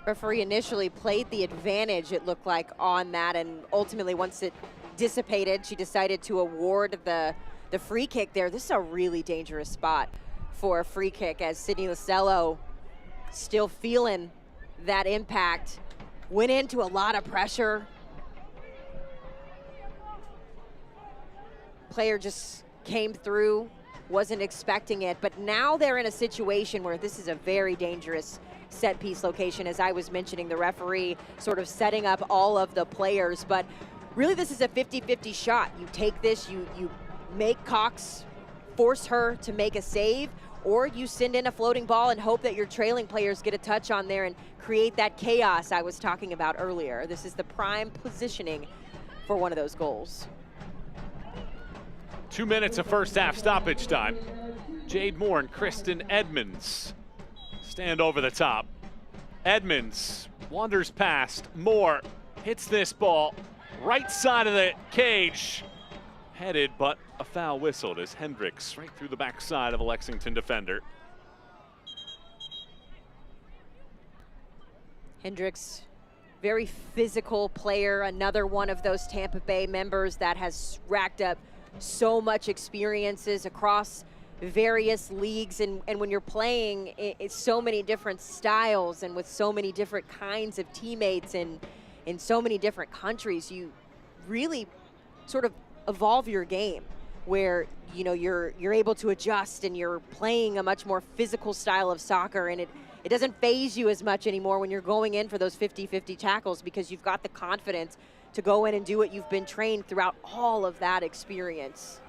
Referee initially played the advantage, it looked like, on that, and ultimately once it dissipated, she decided to award the free kick there. This is a really dangerous spot for a free kick, as Sydney Nacello still feeling that impact. Went into a lot of pressure. Player just came through, wasn't expecting it, but now they're in a situation where this is a very dangerous set piece location. As I was mentioning, the referee sort of setting up all of the players, but really this is a 50-50 shot. You take this, you make Cox force her to make a save, or you send in a floating ball and hope that your trailing players get a touch on there and create that chaos I was talking about earlier. This is the prime positioning for one of those goals. 2 minutes of first half stoppage time. Jade Moore and Kristen Edmonds stand over the top. Edmonds wanders past. Moore hits this ball right side of the cage. Headed, but a foul whistled as Hendricks right through the backside of a Lexington defender. Hendricks, very physical player, another one of those Tampa Bay members that has racked up so much experiences across various leagues, and when you're playing it's so many different styles and with so many different kinds of teammates and in so many different countries, you really sort of evolve your game where you're able to adjust and you're playing a much more physical style of soccer, and it doesn't faze you as much anymore when you're going in for those 50-50 tackles because you've got the confidence to go in and do what you've been trained throughout all of that experience.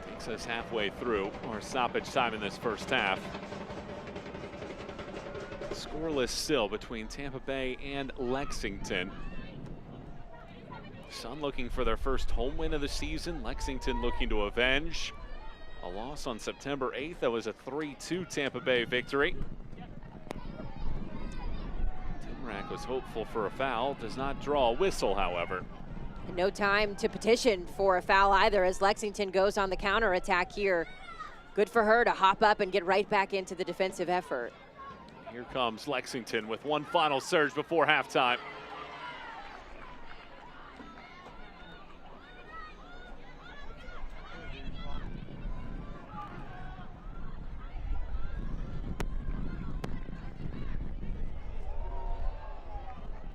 Takes us halfway through our stoppage time in this first half. Scoreless still between Tampa Bay and Lexington. Sun looking for their first home win of the season. Lexington looking to avenge a loss on September 8th. That was a 3-2 Tampa Bay victory. Timrak was hopeful for a foul. Does not draw a whistle, however. No time to petition for a foul either as Lexington goes on the counterattack here. Good for her to hop up and get right back into the defensive effort. Here comes Lexington with one final surge before halftime.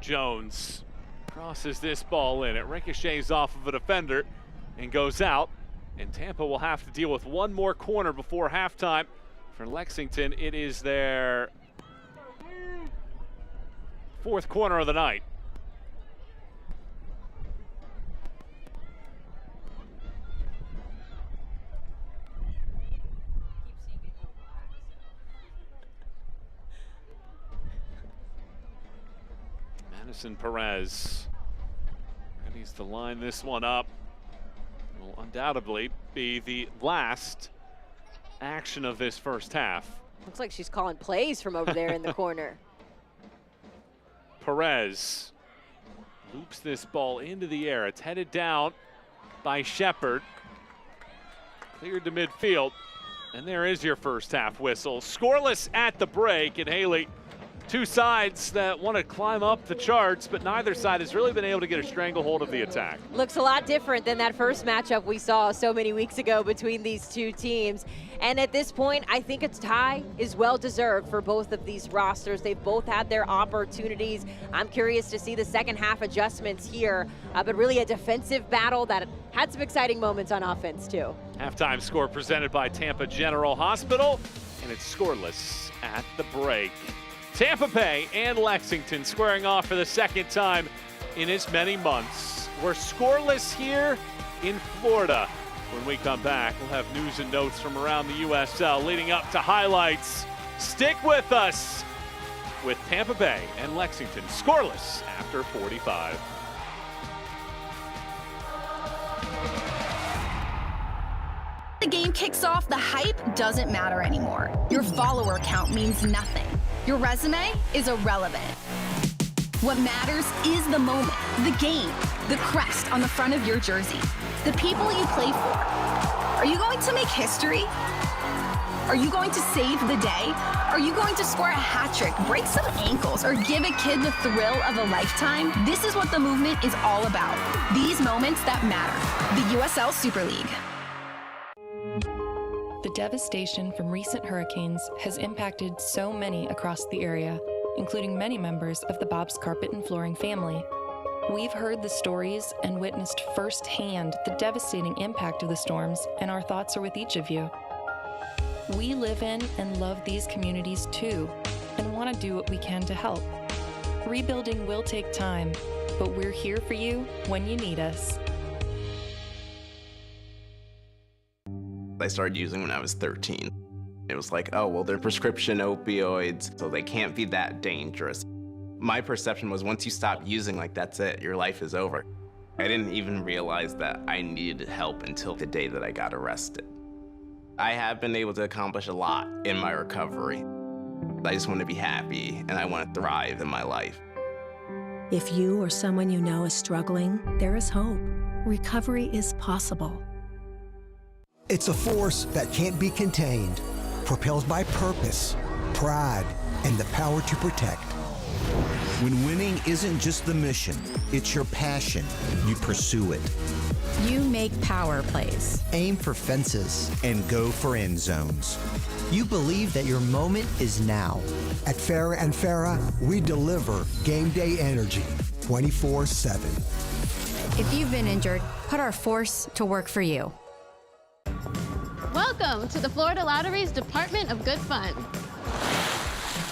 Jones crosses this ball in. It ricochets off of a defender and goes out. And Tampa will have to deal with one more corner before halftime. For Lexington, it is their fourth corner of the night. Madison Perez readies to line this one up. will undoubtedly be the last action of this first half. Looks like she's calling plays from over there in the corner. Perez loops this ball into the air. It's headed down by Shepard. Cleared to midfield. And there is your first half whistle. Scoreless at the break. And Haley, two sides that want to climb up the charts, but neither side has really been able to get a stranglehold of the attack. Looks a lot different than that first matchup we saw so many weeks ago between these two teams. And at this point, I think a tie is well-deserved for both of these rosters. They've both had their opportunities. I'm curious to see the second half adjustments here, but really a defensive battle that had some exciting moments on offense too. Halftime score presented by Tampa General Hospital, and it's scoreless at the break. Tampa Bay and Lexington squaring off for the second time in as many months. We're scoreless here in Florida. When we come back, we'll have news and notes from around the USL leading up to highlights. Stick with us with Tampa Bay and Lexington scoreless after 45. The game kicks off, the hype doesn't matter anymore. Your follower count means nothing. Your resume is irrelevant. What matters is the moment, the game, the crest on the front of your jersey, the people you play for. Are you going to make history? Are you going to save the day? Are you going to score a hat trick, break some ankles, or give a kid the thrill of a lifetime? This is what the movement is all about. These moments that matter. The USL Super League. The devastation from recent hurricanes has impacted so many across the area, including many members of the Bob's Carpet and Flooring family. We've heard the stories and witnessed firsthand the devastating impact of the storms, and our thoughts are with each of you. We live in and love these communities too, and want to do what we can to help. Rebuilding will take time, but we're here for you when you need us. I started using when I was 13. It was like, oh, well, they're prescription opioids, so they can't be that dangerous. My perception was once you stop using, like, that's it, your life is over. I didn't even realize that I needed help until the day that I got arrested. I have been able to accomplish a lot in my recovery. I just want to be happy and I want to thrive in my life. If you or someone you know is struggling, there is hope. Recovery is possible. It's a force that can't be contained, propelled by purpose, pride, and the power to protect. When winning isn't just the mission, it's your passion. You pursue it. You make power plays. Aim for fences. And go for end zones. You believe that your moment is now. At Farah and Farah, we deliver game day energy 24/7. If you've been injured, put our force to work for you. Welcome to the Florida Lottery's Department of Good Fun.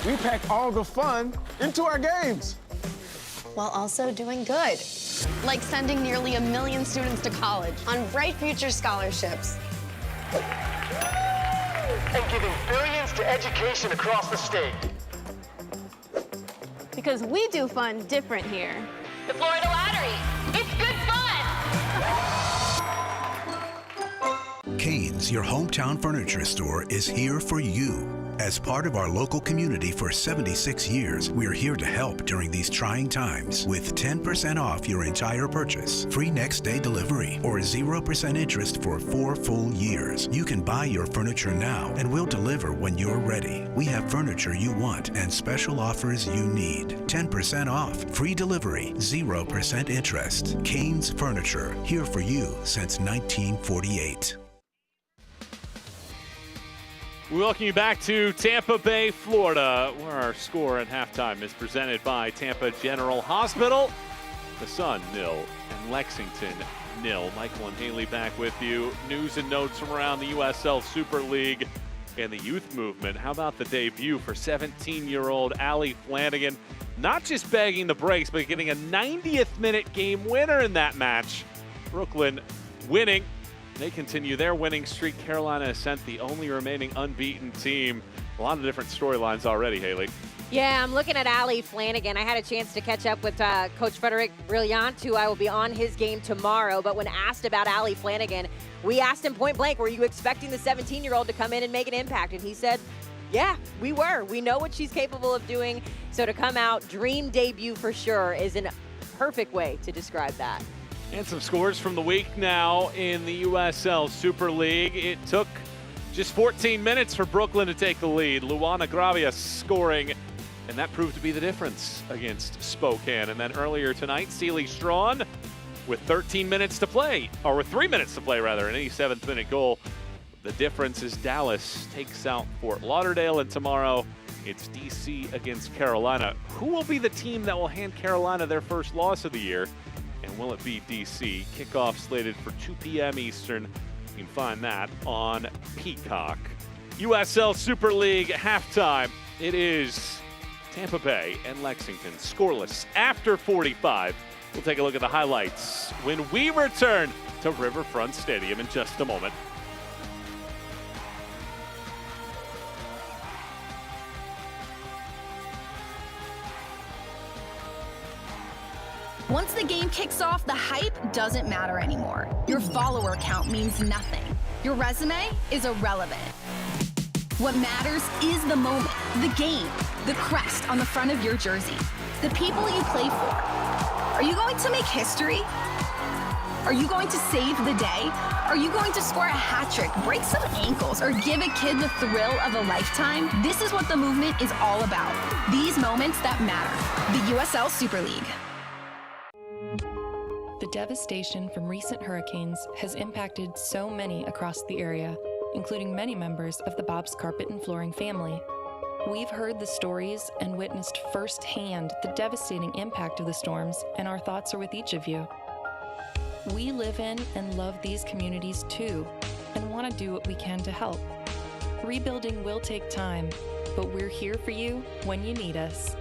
We pack all the fun into our games. While also doing good. Like sending nearly 1 million students to college on Bright Future scholarships. And giving billions to education across the state. Because we do fun different here. The Florida Lottery, it's good fun! Cain's, your hometown furniture store, is here for you. As part of our local community for 76 years, we're here to help during these trying times with 10% off your entire purchase, free next day delivery, or 0% interest for 4 full years. You can buy your furniture now and we'll deliver when you're ready. We have furniture you want and special offers you need. 10% off, free delivery, 0% interest. Cain's Furniture, here for you since 1948. We welcome you back to Tampa Bay, Florida, where our score at halftime is presented by Tampa General Hospital. The Sun, 0, and Lexington, 0. Michael and Haley back with you. News and notes from around the USL Super League and the youth movement. How about the debut for 17-year-old Allie Flanagan? Not just bagging the breaks, but getting a 90th minute game winner in that match. Brooklyn winning. They continue their winning streak. Carolina has sent the only remaining unbeaten team. A lot of different storylines already, Haley. Yeah, I'm looking at Ali Flanagan. I had a chance to catch up with Coach Frederic Brillant, who I will be on his game tomorrow. But when asked about Ali Flanagan, we asked him point blank, were you expecting the 17-year-old to come in and make an impact? And he said, yeah, we were. We know what she's capable of doing. So to come out, dream debut for sure, is a perfect way to describe that. And some scores from the week now in the USL Super League. It took just 14 minutes for Brooklyn to take the lead. Luana Gravia scoring, and that proved to be the difference against Spokane. And then earlier tonight, Celie Strawn with 13 minutes to play, or with 3 minutes to play rather, an 87th minute goal. The difference is Dallas takes out Fort Lauderdale, and tomorrow it's DC against Carolina. Who will be the team that will hand Carolina their first loss of the year? And will it be DC? Kickoff slated for 2 p.m. Eastern. You can find that on Peacock. USL Super League halftime. It is Tampa Bay and Lexington scoreless after 45. We'll take a look at the highlights when we return to Riverfront Stadium in just a moment. Once the game kicks off, the hype doesn't matter anymore. Your follower count means nothing. Your resume is irrelevant. What matters is the moment, the game, the crest on the front of your jersey, the people you play for. Are you going to make history? Are you going to save the day? Are you going to score a hat trick, break some ankles, or give a kid the thrill of a lifetime? This is what the movement is all about. These moments that matter. The USL Super League. The devastation from recent hurricanes has impacted so many across the area, including many members of the Bob's Carpet and Flooring family. We've heard the stories and witnessed firsthand the devastating impact of the storms, and our thoughts are with each of you. We live in and love these communities too, and want to do what we can to help. Rebuilding will take time, but we're here for you when you need us.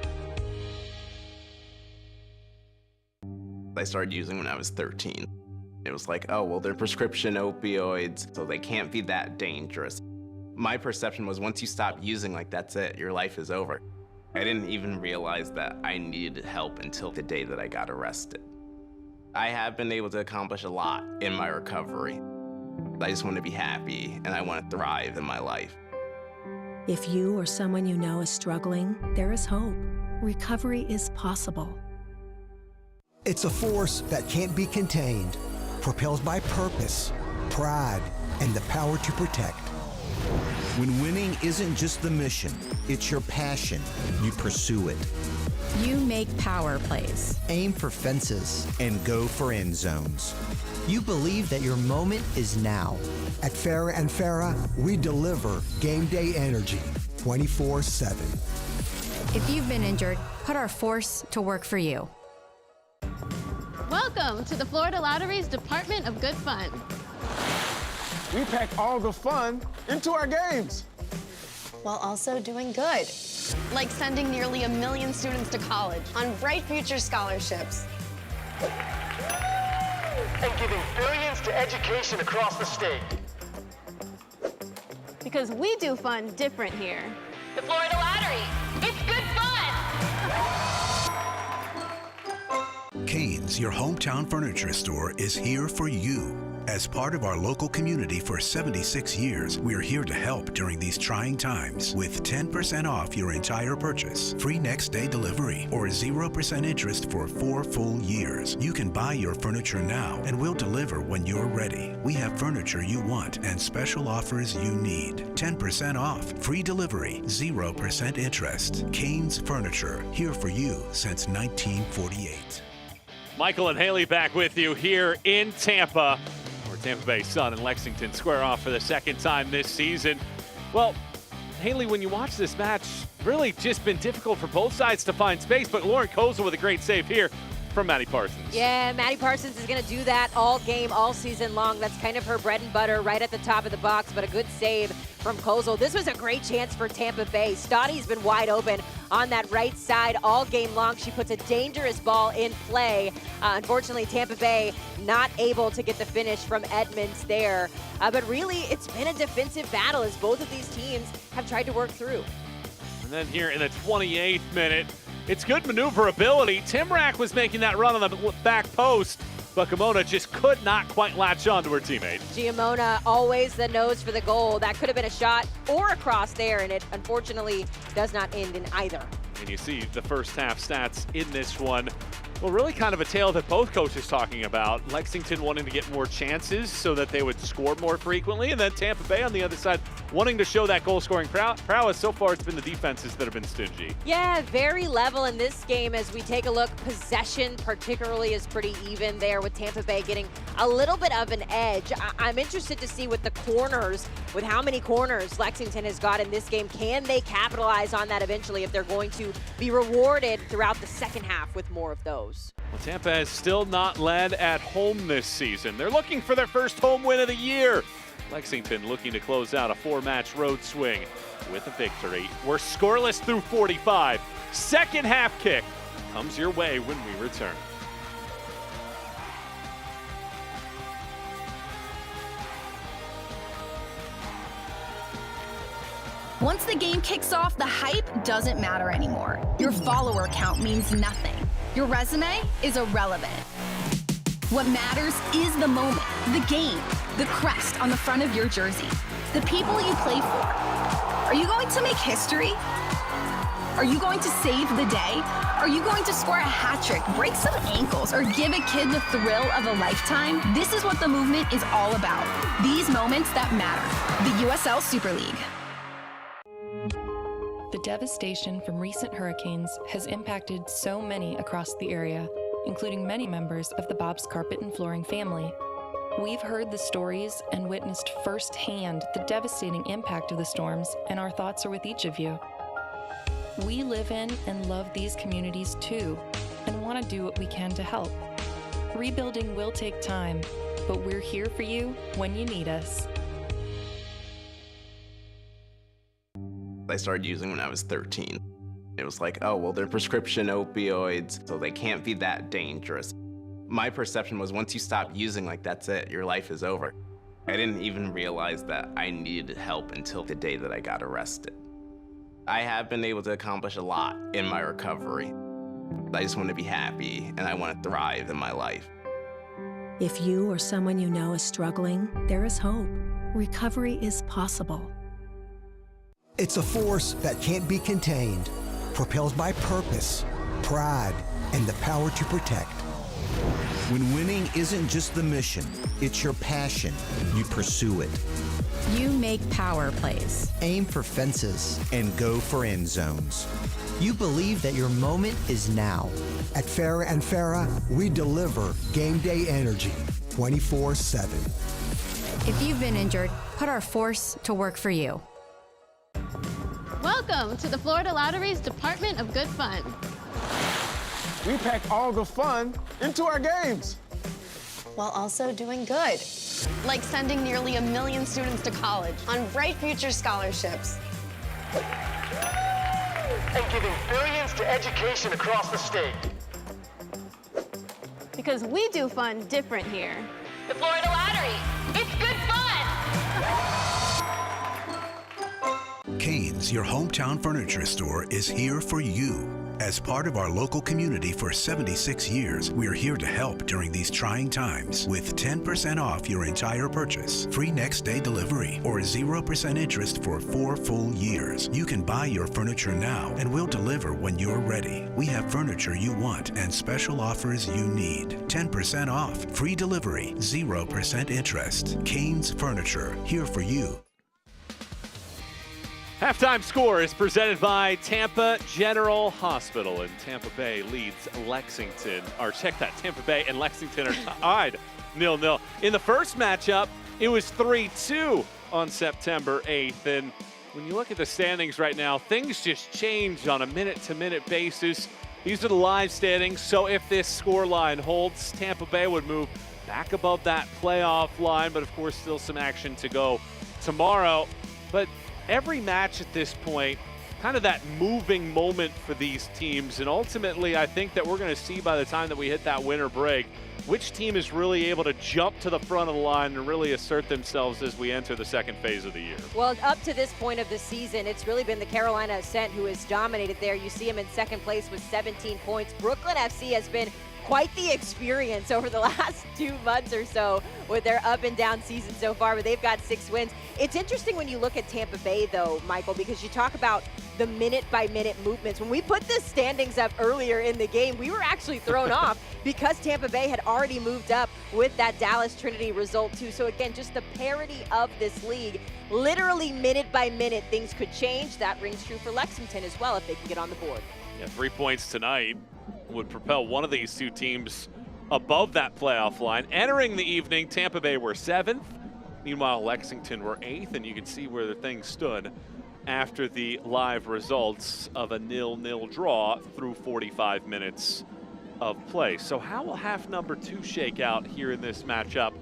I started using when I was 13. It was like, oh, well, they're prescription opioids, so they can't be that dangerous. My perception was once you stop using, like, that's it, your life is over. I didn't even realize that I needed help until the day that I got arrested. I have been able to accomplish a lot in my recovery. I just want to be happy, and I want to thrive in my life. If you or someone you know is struggling, there is hope. Recovery is possible. It's a force that can't be contained, propelled by purpose, pride, and the power to protect. When winning isn't just the mission, it's your passion. You pursue it. You make power plays. Aim for fences. And go for end zones. You believe that your moment is now. At Farah and Farah, we deliver game day energy 24/7. If you've been injured, put our force to work for you. Welcome to the Florida Lottery's Department of Good Fun. We pack all the fun into our games. While also doing good. Like sending nearly 1 million students to college on bright future scholarships. And giving billions to education across the state. Because we do fun different here. The Florida Lottery. It's good fun. Canes, your hometown furniture store, is here for you. As part of our local community for 76 years, we're here to help during these trying times with 10% off your entire purchase, free next day delivery, or 0% interest for 4 full years. You can buy your furniture now and we'll deliver when you're ready. We have furniture you want and special offers you need. 10% off, free delivery, 0% interest. Canes Furniture, here for you since 1948. Michael and Haley back with you here in Tampa, where Tampa Bay Sun and Lexington square off for the second time this season. Well, Haley, when you watch this match, really just been difficult for both sides to find space, but Lauren Kozel with a great save here from Maddie Parsons. Yeah, Maddie Parsons is going to do that all game, all season long. That's kind of her bread and butter right at the top of the box, but a good save from Kozel. This was a great chance for Tampa Bay. Stottie's been wide open on that right side all game long. She puts a dangerous ball in play. Unfortunately, Tampa Bay not able to get the finish from Edmonds there. But really, it's been a defensive battle as both of these teams have tried to work through. And then here in the 28th minute, it's good maneuverability. Timrak was making that run on the back post, but Kimona just could not quite latch on to her teammate. Giamona always the nose for the goal. That could have been a shot or a cross there, and it unfortunately does not end in either. And you see the first half stats in this one. Well, really kind of a tale that both coaches talking about. Lexington wanting to get more chances so that they would score more frequently, and then Tampa Bay on the other side wanting to show that goal-scoring prowess. So far, it's been the defenses that have been stingy. Yeah, very level in this game as we take a look. Possession particularly is pretty even there, with Tampa Bay getting a little bit of an edge. I'm interested to see with the corners, with how many corners Lexington has got in this game. Can they capitalize on that eventually if they're going to be rewarded throughout the second half with more of those? Well, Tampa has still not led at home this season. They're looking for their first home win of the year. Lexington looking to close out a 4-match road swing with a victory. We're scoreless through 45. Second half kick comes your way when we return. Once the game kicks off, the hype doesn't matter anymore. Your follower count means nothing. Your resume is irrelevant. What matters is the moment, the game, the crest on the front of your jersey, the people you play for. Are you going to make history? Are you going to save the day? Are you going to score a hat trick, break some ankles, or give a kid the thrill of a lifetime? This is what the movement is all about. These moments that matter. The USL Super League. The devastation from recent hurricanes has impacted so many across the area, including many members of the Bob's Carpet and Flooring family. We've heard the stories and witnessed firsthand the devastating impact of the storms, and our thoughts are with each of you. We live in and love these communities too, and want to do what we can to help. Rebuilding will take time, but we're here for you when you need us. I started using when I was 13. It was like, oh, well, they're prescription opioids, so they can't be that dangerous. My perception was once you stop using, like, that's it, your life is over. I didn't even realize that I needed help until the day that I got arrested. I have been able to accomplish a lot in my recovery. I just want to be happy and I want to thrive in my life. If you or someone you know is struggling, there is hope. Recovery is possible. It's a force that can't be contained, propelled by purpose, pride, and the power to protect. When winning isn't just the mission, it's your passion. You pursue it. You make power plays. Aim for fences. And go for end zones. You believe that your moment is now. At Farrah and Farrah, we deliver game day energy 24/7. If you've been injured, put our force to work for you. Welcome to the Florida Lottery's Department of Good Fun. We pack all the fun into our games. While also doing good. Like sending nearly 1 million students to college on bright future scholarships. And giving billions to education across the state. Because we do fun different here. The Florida Lottery. It's good fun! Canes, your hometown furniture store, is here for you. As part of our local community for 76 years, we are here to help during these trying times with 10% off your entire purchase, free next day delivery, or 0% interest for 4 full years. You can buy your furniture now and we'll deliver when you're ready. We have furniture you want and special offers you need. 10% off, free delivery, 0% interest. Canes Furniture, here for you. Halftime score is presented by Tampa General Hospital, and Tampa Bay leads Lexington. Or check that, Tampa Bay and Lexington are tied 0-0. In the first matchup, it was 3-2 on September 8th. And when you look at the standings right now, things just change on a minute-to-minute basis. These are the live standings, so if this score line holds, Tampa Bay would move back above that playoff line, but of course still some action to go tomorrow. But every match at this point, kind of that moving moment for these teams. And ultimately, I think that we're going to see by the time that we hit that winter break, which team is really able to jump to the front of the line and really assert themselves as we enter the second phase of the year? Well, up to this point of the season, it's really been the Carolina Ascent who has dominated there. You see them in second place with 17 points. Brooklyn FC has been quite the experience over the last 2 months or so with their up and down season so far, but they've got 6 wins. It's interesting when you look at Tampa Bay, though, Michael, because you talk about the minute-by-minute movements. When we put the standings up earlier in the game, we were actually thrown off because Tampa Bay had already moved up with that Dallas Trinity result, too. So, again, just the parity of this league. Literally minute-by-minute, things could change. That rings true for Lexington as well if they can get on the board. Yeah, 3 points tonight would propel one of these two teams above that playoff line. Entering the evening, Tampa Bay were 7th. Meanwhile, Lexington were 8th, and you can see where the thing stood after the live results of a 0-0 draw through 45 minutes of play. So how will half number 2 shake out here in this matchup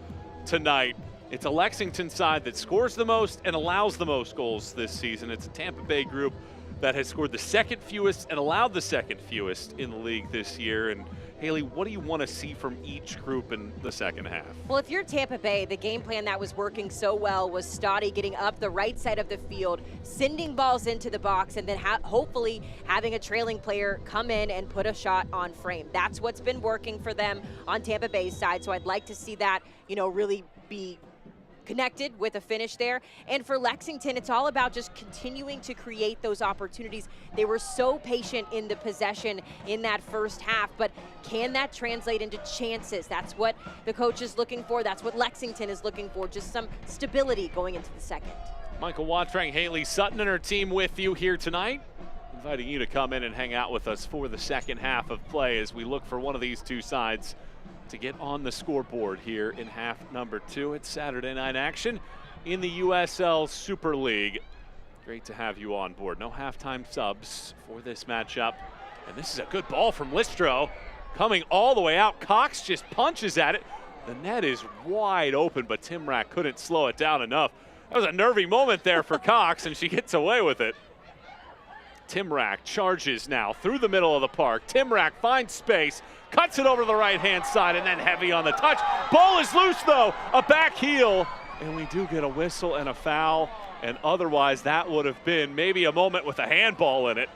tonight? It's a Lexington side that scores the most and allows the most goals this season. It's a Tampa Bay group that has scored the second fewest and allowed the second fewest in the league this year. And Haley, what do you want to see from each group in the second half? Well, if you're Tampa Bay, the game plan that was working so well was Stoddy getting up the right side of the field, sending balls into the box, and then hopefully having a trailing player come in and put a shot on frame. That's what's been working for them on Tampa Bay's side. So I'd like to see that, really be connected with a finish there. And for Lexington, it's all about just continuing to create those opportunities. They were so patient in the possession in that first half, but can that translate into chances? That's what the coach is looking for. That's what Lexington is looking for, just some stability going into the second. Michael Watring, Haley Sutton and her team with you here tonight, inviting you to come in and hang out with us for the second half of play as we look for one of these two sides to get on the scoreboard here in half number 2. It's Saturday night action in the USL Super League. Great to have you on board. No halftime subs for this matchup. And this is a good ball from Listro. Coming all the way out. Cox just punches at it. The net is wide open, but Timrak couldn't slow it down enough. That was a nervy moment there for Cox, and she gets away with it. Timrak charges now through the middle of the park. Timrak finds space, cuts it over to the right-hand side, and then heavy on the touch. Ball is loose, though. A back heel, and we do get a whistle and a foul, and otherwise that would have been maybe a moment with a handball in it.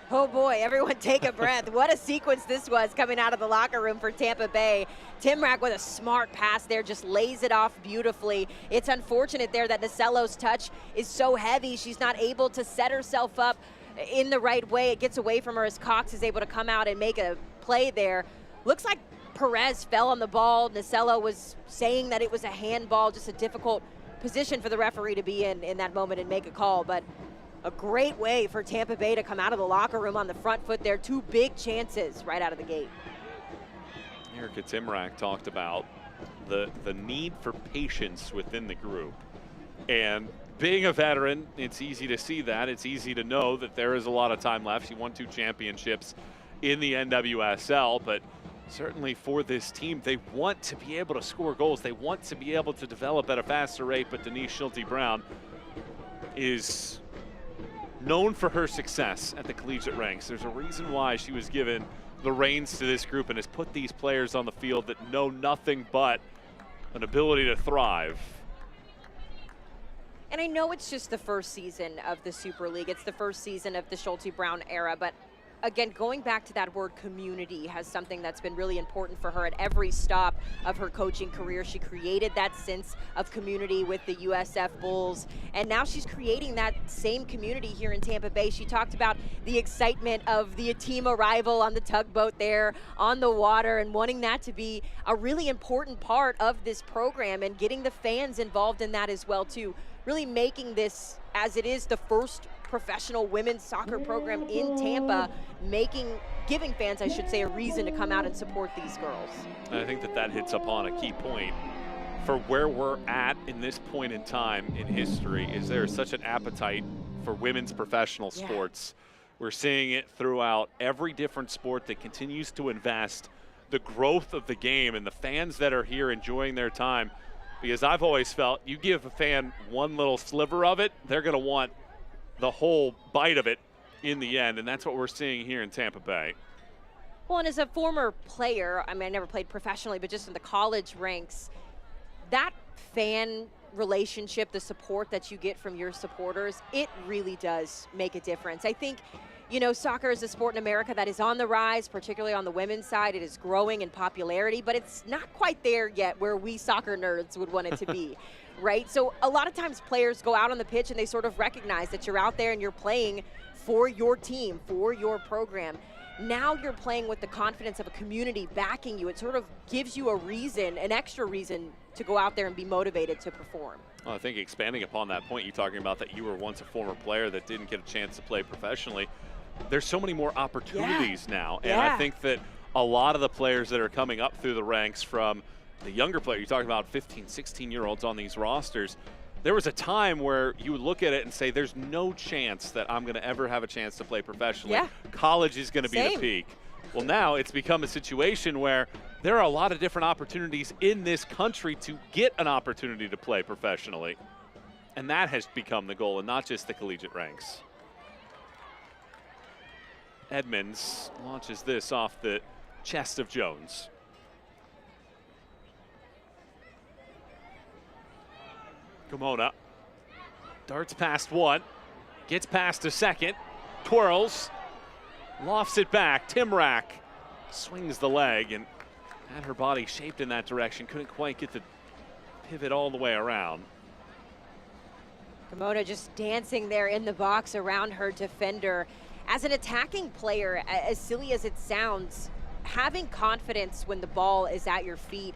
Oh boy, everyone take a breath. What a sequence this was coming out of the locker room for Tampa Bay. Timrak with a smart pass there, just lays it off beautifully. It's unfortunate there that Nacello's touch is so heavy. She's not able to set herself up in the right way. It gets away from her as Cox is able to come out and make a play there. Looks like Perez fell on the ball. Nacello was saying that it was a handball, just a difficult position for the referee to be in that moment and make a call. But a great way for Tampa Bay to come out of the locker room on the front foot there. 2 big chances right out of the gate. Erica Timrak talked about the need for patience within the group. And being a veteran, it's easy to see that. It's easy to know that there is a lot of time left. She won 2 championships in the NWSL, but certainly for this team, they want to be able to score goals. They want to be able to develop at a faster rate, but Denise Schulte-Brown is known for her success at the collegiate ranks. There's a reason why she was given the reins to this group and has put these players on the field that know nothing but an ability to thrive. And I know it's just the first season of the Super League. It's the first season of the Schulte-Brown era, but again, going back to that word community has something that's been really important for her at every stop of her coaching career. She created that sense of community with the USF Bulls, and now she's creating that same community here in Tampa Bay. She talked about the excitement of the team arrival on the tugboat there on the water and wanting that to be a really important part of this program and getting the fans involved in that as well too. Really making this, as it is the first professional women's soccer program in Tampa, giving fans, I should say, a reason to come out and support these girls. And I think that hits upon a key point for where we're at in this point in time in history. Is there such an appetite for women's professional sports? We're seeing it throughout every different sport that continues to invest the growth of the game and the fans that are here enjoying their time. Because I've always felt you give a fan one little sliver of it, they're going to want the whole bite of it in the end, and that's what we're seeing here in Tampa Bay. Well, and as a former player, I mean, I never played professionally, but just in the college ranks, that fan relationship, the support that you get from your supporters, it really does make a difference. I think, you know, soccer is a sport in America that is on the rise, particularly on the women's side. It is growing in popularity, but it's not quite there yet where we soccer nerds would want it to be, right? So a lot of times players go out on the pitch and they sort of recognize that you're out there and you're playing for your team, for your program. Now you're playing with the confidence of a community backing you. It sort of gives you a reason, an extra reason, to go out there and be motivated to perform. Well, I think expanding upon that point, you're talking about that you were once a former player that didn't get a chance to play professionally. There's so many more opportunities now. And I think that a lot of the players that are coming up through the ranks from the younger player, you're talking about 15, 16-year-olds on these rosters, there was a time where you would look at it and say, there's no chance that I'm going to ever have a chance to play professionally. Yeah. College is going to be the peak. Well, now it's become a situation where there are a lot of different opportunities in this country to get an opportunity to play professionally. And that has become the goal, and not just the collegiate ranks. Edmonds launches this off the chest of Jones. Kimona darts past one, gets past a second, twirls, lofts it back. Timrak swings the leg and had her body shaped in that direction. Couldn't quite get the pivot all the way around. Kimona just dancing there in the box around her defender. As an attacking player, as silly as it sounds, having confidence when the ball is at your feet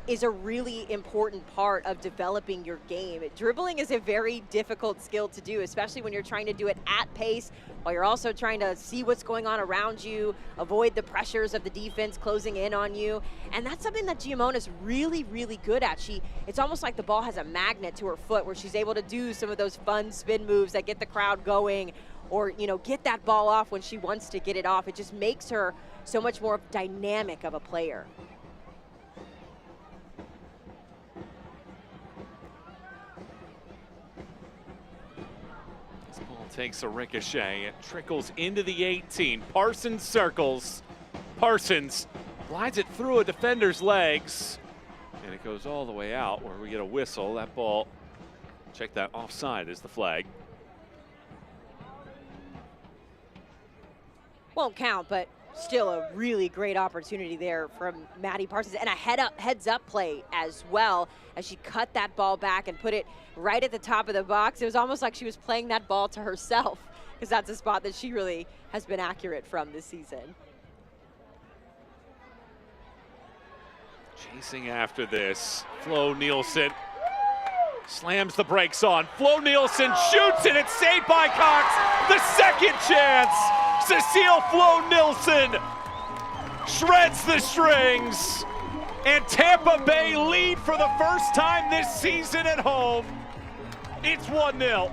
is a really important part of developing your game. Dribbling is a very difficult skill to do, especially when you're trying to do it at pace, while you're also trying to see what's going on around you, avoid the pressures of the defense closing in on you. And that's something that Giamona's really, really good at. It's almost like the ball has a magnet to her foot where she's able to do some of those fun spin moves that get the crowd going, or, you know, get that ball off when she wants to get it off. It just makes her so much more dynamic of a player. Takes a ricochet. It trickles into the 18. Parsons circles. Parsons glides it through a defender's legs. And it goes all the way out where we get a whistle. That ball, check that, offside is the flag. Won't count, but still a really great opportunity there from Maddie Parsons, and a heads up play as well, as she cut that ball back and put it right at the top of the box. It was almost like she was playing that ball to herself, because that's a spot that she really has been accurate from this season. Chasing after this, Flo Nielsen slams the brakes on. Flo Nielsen shoots and it's saved by Cox. The second chance. Cecile Flo Nielsen shreds the strings, and Tampa Bay lead for the first time this season at home. It's 1-0.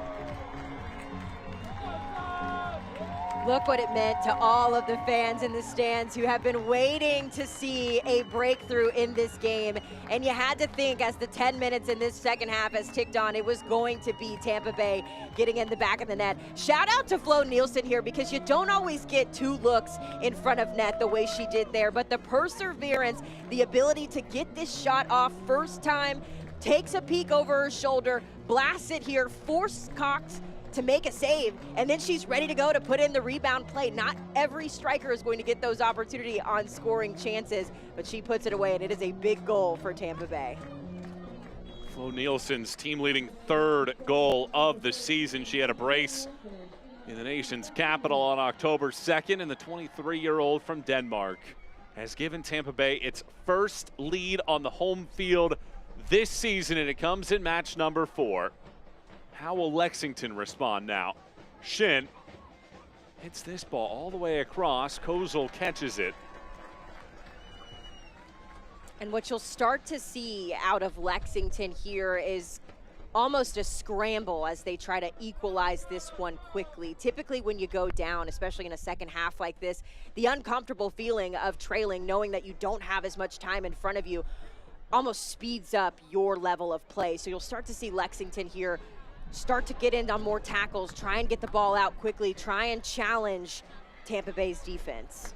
Look what it meant to all of the fans in the stands who have been waiting to see a breakthrough in this game. And you had to think, as the 10 minutes in this second half has ticked on, it was going to be Tampa Bay getting in the back of the net. Shout out to Flo Nielsen here, because you don't always get two looks in front of net the way she did there. But the perseverance, the ability to get this shot off first time, takes a peek over her shoulder, blasts it here, forced Cox to make a save, and then she's ready to go to put in the rebound play. Not every striker is going to get those opportunity on scoring chances, but she puts it away, and it is a big goal for Tampa Bay. Flo Nielsen's team-leading third goal of the season. She had a brace in the nation's capital on October 2nd, and the 23-year-old from Denmark has given Tampa Bay its first lead on the home field this season, and it comes in match number 4. How will Lexington respond now? Shin hits this ball all the way across. Kozel catches it. And what you'll start to see out of Lexington here is almost a scramble as they try to equalize this one quickly. Typically when you go down, especially in a second half like this, the uncomfortable feeling of trailing, knowing that you don't have as much time in front of you, almost speeds up your level of play. So you'll start to see Lexington here start to get in on more tackles, try and get the ball out quickly, try and challenge Tampa Bay's defense.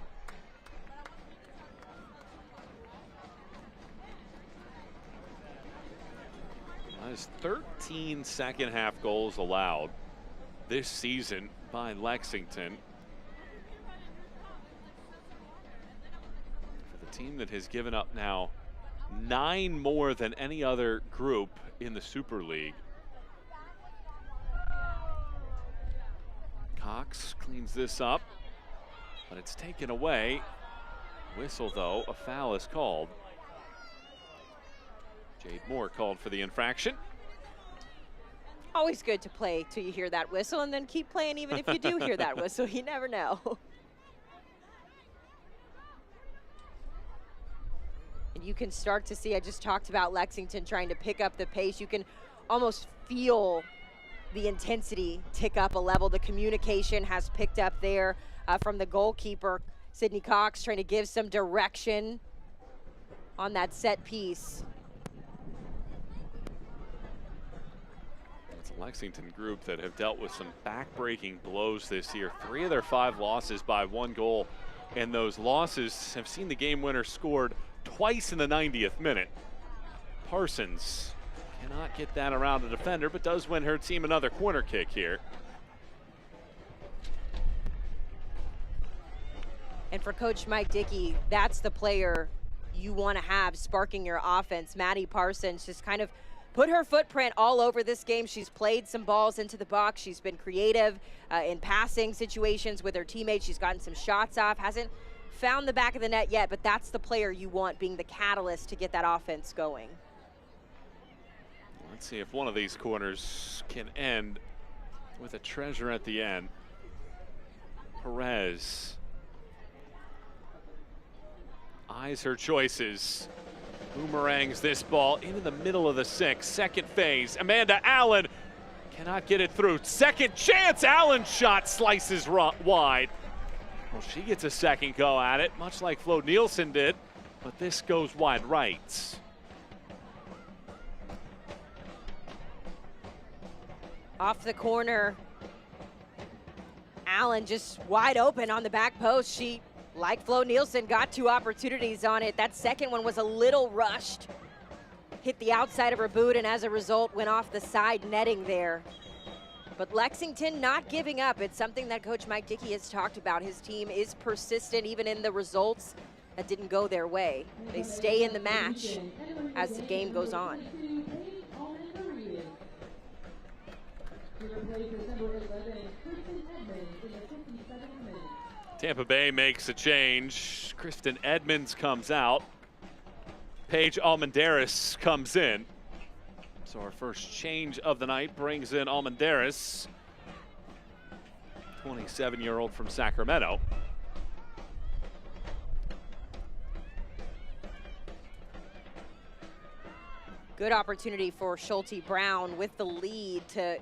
has 13 second-half goals allowed this season by Lexington. For the team that has given up now 9 more than any other group in the Super League. Cox cleans this up, but it's taken away. Whistle, though, a foul is called. Jade Moore called for the infraction. Always good to play till you hear that whistle and then keep playing even if you do hear that whistle. You never know. And you can start to see, I just talked about Lexington trying to pick up the pace. You can almost feel the intensity tick up a level. The communication has picked up there from the goalkeeper, Sydney Cox, trying to give some direction on that set piece. It's a Lexington group that have dealt with some back-breaking blows this year. 3 of their 5 losses by 1 goal, and those losses have seen the game winner scored twice in the 90th minute. Parsons cannot get that around the defender, but does win her team another corner kick here. And for Coach Mike Dickey, that's the player you want to have sparking your offense. Maddie Parsons just kind of put her footprint all over this game. She's played some balls into the box. She's been creative in passing situations with her teammates. She's gotten some shots off. Hasn't found the back of the net yet, but that's the player you want being the catalyst to get that offense going. Let's see if one of these corners can end with a treasure at the end. Perez eyes her choices. Boomerangs this ball into the middle of the 6. Second phase. Amanda Allen cannot get it through. Second chance. Allen's shot slices wide. Well, she gets a second go at it, much like Flo Nielsen did, but this goes wide right. Off the corner. Allen just wide open on the back post. She, like Flo Nielsen, got 2 opportunities on it. That second one was a little rushed. Hit the outside of her boot and as a result went off the side netting there. But Lexington not giving up. It's something that Coach Mike Dickey has talked about. His team is persistent even in the results that didn't go their way. They stay in the match as the game goes on. Tampa Bay makes a change. Kristen Edmonds comes out. Paige Almendares comes in. So our first change of the night brings in Almendares, 27-year-old from Sacramento. Good opportunity for Schulte Brown with the lead to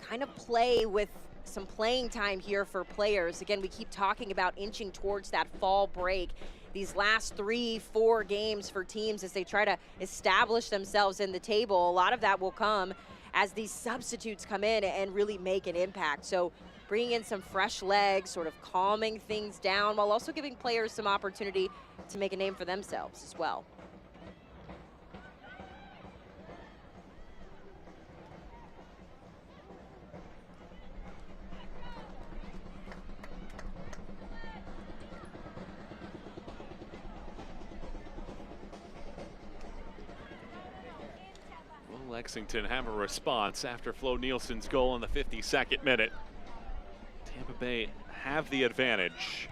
kind of play with some playing time here for players. Again, we keep talking about inching towards that fall break. These last 3-4 games for teams as they try to establish themselves in the table, a lot of that will come as these substitutes come in and really make an impact. So bringing in some fresh legs, sort of calming things down while also giving players some opportunity to make a name for themselves as well. Lexington have a response after Flo Nielsen's goal in the 52nd minute. Tampa Bay have the advantage.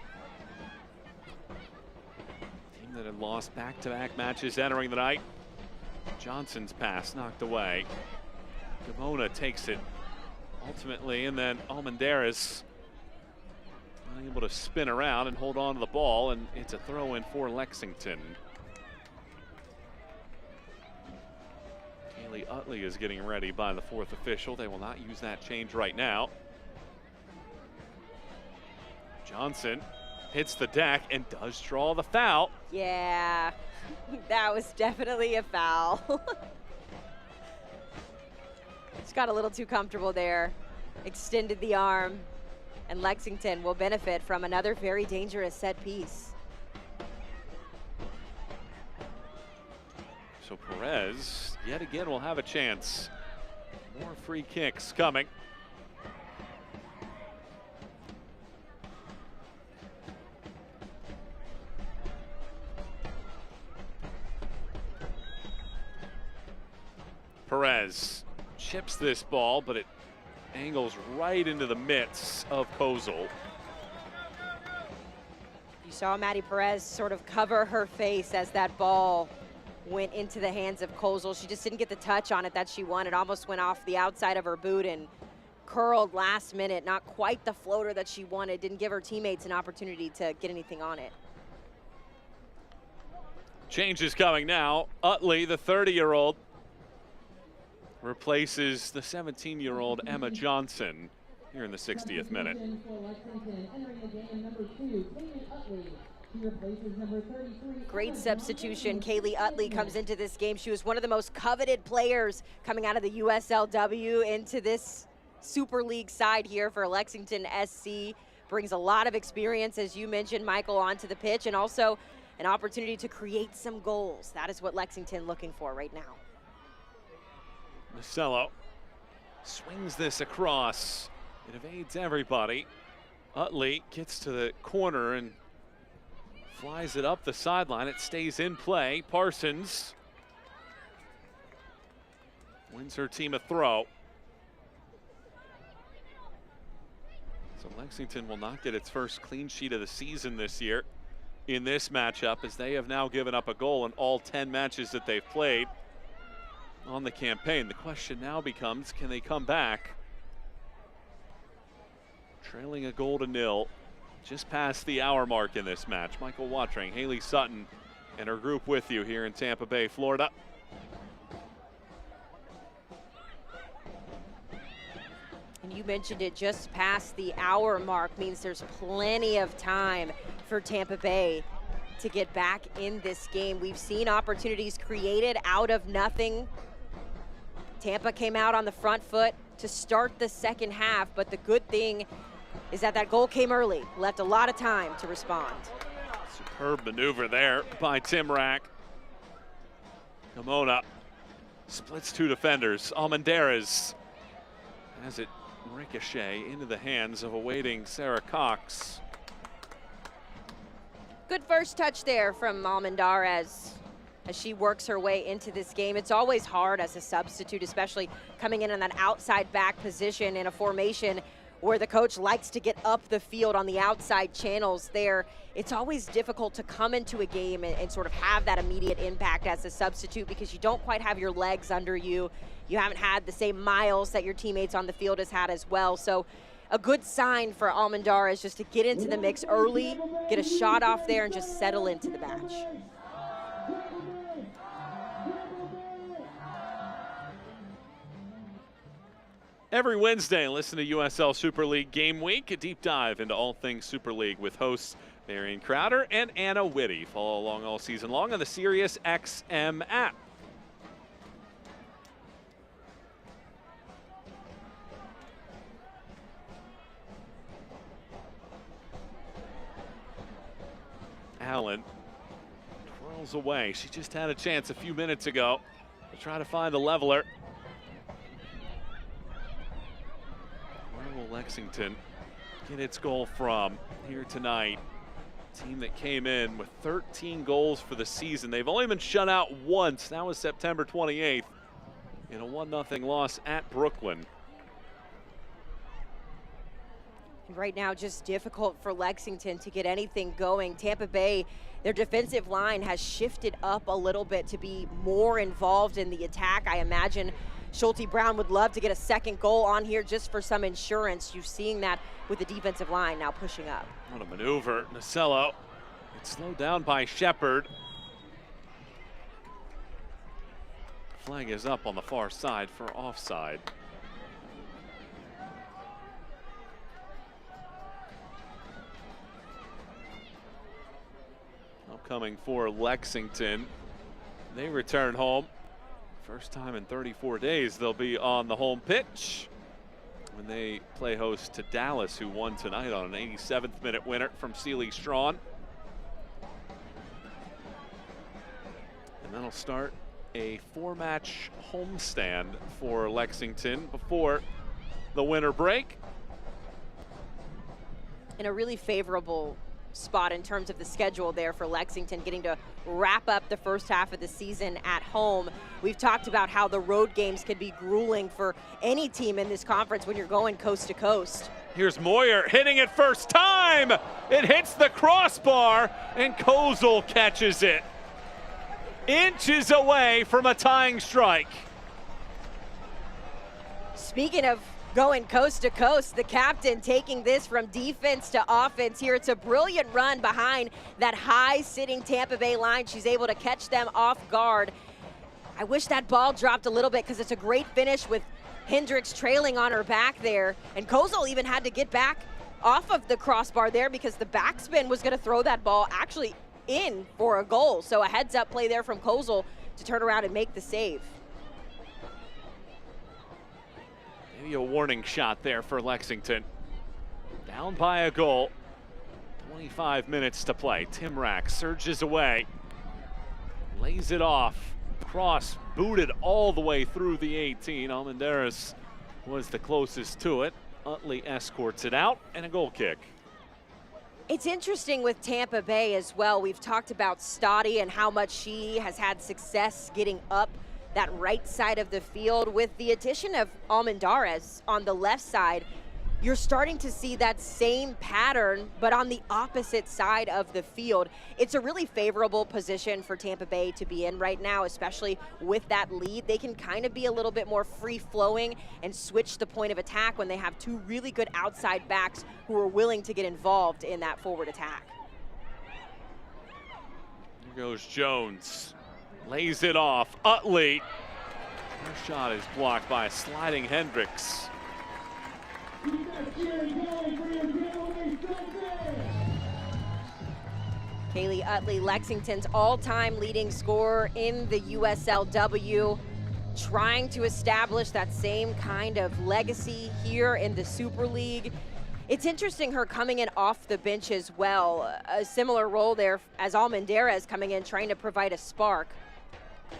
Team that had lost back-to-back matches entering the night. Johnson's pass knocked away. Gamona takes it ultimately, and then Almendares unable to spin around and hold on to the ball, and it's a throw-in for Lexington. Kaylee Utley is getting ready by the 4th official. They will not use that change right now. Johnson hits the deck and does draw the foul. Yeah, that was definitely a foul. Just got a little too comfortable there. Extended the arm, and Lexington will benefit from another very dangerous set piece. So Perez yet again will have a chance. More free kicks coming. Perez chips this ball, but it angles right into the midst of Kozol. You saw Maddie Perez sort of cover her face as that ball went into the hands of Kozol. She just didn't get the touch on it that she wanted. Almost went off the outside of her boot and curled last minute. Not quite the floater that she wanted. Didn't give her teammates an opportunity to get anything on it. Change is coming now. Utley, the 30-year-old, replaces the 17-year-old Emma Johnson here in the 60th minute. Great substitution. Kaylee Utley comes into this game. She was one of the most coveted players coming out of the USLW into this Super League side here for Lexington SC. Brings a lot of experience, as you mentioned, Michael, onto the pitch, and also an opportunity to create some goals. That is what Lexington looking for right now. Marcelo swings this across. It evades everybody. Utley gets to the corner and flies it up the sideline. It stays in play. Parsons wins her team a throw. So Lexington will not get its first clean sheet of the season this year in this matchup, as they have now given up a goal in all 10 matches that they've played on the campaign. The question now becomes, can they come back? Trailing a goal to nil, just past the hour mark in this match. Michael Watring, Haley Sutton, and her group with you here in Tampa Bay, Florida. And you mentioned it, just past the hour mark means there's plenty of time for Tampa Bay to get back in this game. We've seen opportunities created out of nothing. Tampa came out on the front foot to start the second half, but the good thing is that that goal came early, left a lot of time to respond. Superb maneuver there by Tim Rack. Kimona splits two defenders. Almendarez has it ricochet into the hands of a waiting Sarah Cox. Good first touch there from Almendarez as she works her way into this game. It's always hard as a substitute, especially coming in that outside back position in a formation where the coach likes to get up the field on the outside channels there. It's always difficult to come into a game and sort of have that immediate impact as a substitute because you don't quite have your legs under you. You haven't had the same miles that your teammates on the field has had as well. So a good sign for Almendarez just to get into the mix early, get a shot off there, and just settle into the match. Every Wednesday, listen to USL Super League Game Week, a deep dive into all things Super League with hosts Marion Crowder and Anna Whitty. Follow along all season long on the Sirius XM app. Allen twirls away. She just had a chance a few minutes ago to try to find a leveler. Where will Lexington get its goal from here tonight? Team that came in with 13 goals for the season. They've only been shut out once. That was September 28th in a 1-0 loss at Brooklyn. Right now, just difficult for Lexington to get anything going. Tampa Bay, their defensive line has shifted up a little bit to be more involved in the attack. I imagine Schulte Brown would love to get a second goal on here just for some insurance. You're seeing that with the defensive line now pushing up. What a maneuver. Nacello, it's slowed down by Shepard. Flag is up on the far side for offside. Coming for Lexington. They return home. First time in 34 days they'll be on the home pitch when they play host to Dallas, who won tonight on an 87th minute winner from Sealy Strawn. And that'll start a 4-match homestand for Lexington before the winter break. In a really favorable spot in terms of the schedule there for Lexington, getting to wrap up the first half of the season at home. We've talked about how the road games can be grueling for any team in this conference when you're going coast to coast. Here's Moyer hitting it first time. It hits the crossbar and Kozel catches it. Inches away from a tying strike. Speaking of going coast to coast, the captain taking this from defense to offense here. It's a brilliant run behind that high-sitting Tampa Bay line. She's able to catch them off guard. I wish that ball dropped a little bit because it's a great finish with Hendricks trailing on her back there. And Kozel even had to get back off of the crossbar there because the backspin was going to throw that ball actually in for a goal. So a heads-up play there from Kozel to turn around and make the save. Maybe a warning shot there for Lexington. Down by a goal. 25 minutes to play. Timrak surges away. Lays it off. Cross booted all the way through the 18. Almendares was the closest to it. Utley escorts it out, and a goal kick. It's interesting with Tampa Bay as well. We've talked about Stottie and how much she has had success getting up that right side of the field. With the addition of Almendares on the left side, you're starting to see that same pattern, but on the opposite side of the field. It's a really favorable position for Tampa Bay to be in right now, especially with that lead. They can kind of be a little bit more free-flowing and switch the point of attack when they have two really good outside backs who are willing to get involved in that forward attack. Here goes Jones. Lays it off. Utley. Her shot is blocked by a sliding Hendricks. Kaylee Utley, Lexington's all-time leading scorer in the USLW, trying to establish that same kind of legacy here in the Super League. It's interesting her coming in off the bench as well. A similar role there as Almendares coming in, trying to provide a spark.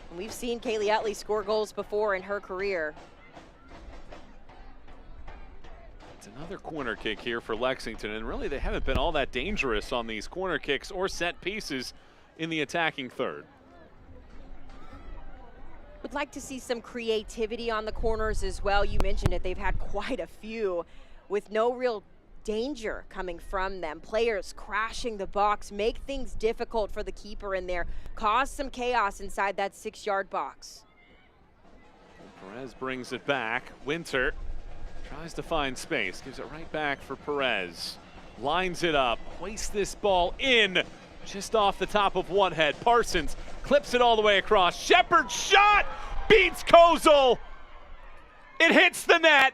And we've seen Kaylee Utley score goals before in her career. It's another corner kick here for Lexington, and really they haven't been all that dangerous on these corner kicks or set pieces in the attacking third. Would like to see some creativity on the corners as well. You mentioned it, they've had quite a few with no real danger coming from them. Players crashing the box, make things difficult for the keeper in there, cause some chaos inside that 6-yard box. Perez brings it back. Winter tries to find space, gives it right back for Perez. Lines it up, hoists this ball in, just off the top of one head. Parsons clips it all the way across. Shepard's shot beats Kozel. It hits the net.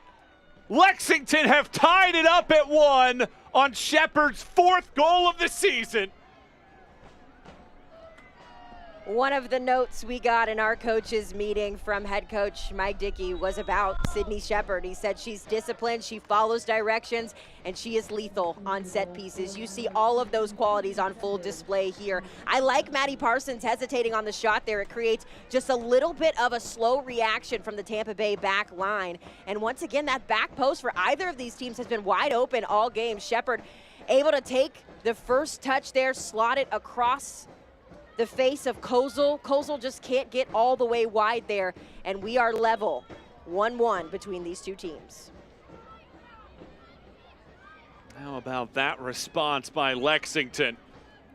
Lexington have tied it up at 1 on Shepard's 4th goal of the season. One of the notes we got in our coaches meeting from head coach Mike Dickey was about Sydney Shepard. He said she's disciplined, she follows directions, and she is lethal on set pieces. You see all of those qualities on full display here. I like Maddie Parsons hesitating on the shot there. It creates just a little bit of a slow reaction from the Tampa Bay back line. And once again, that back post for either of these teams has been wide open all game. Shepard able to take the first touch there, slot it across the face of Kozel. Kozel just can't get all the way wide there, and we are level, 1-1 between these two teams. How about that response by Lexington?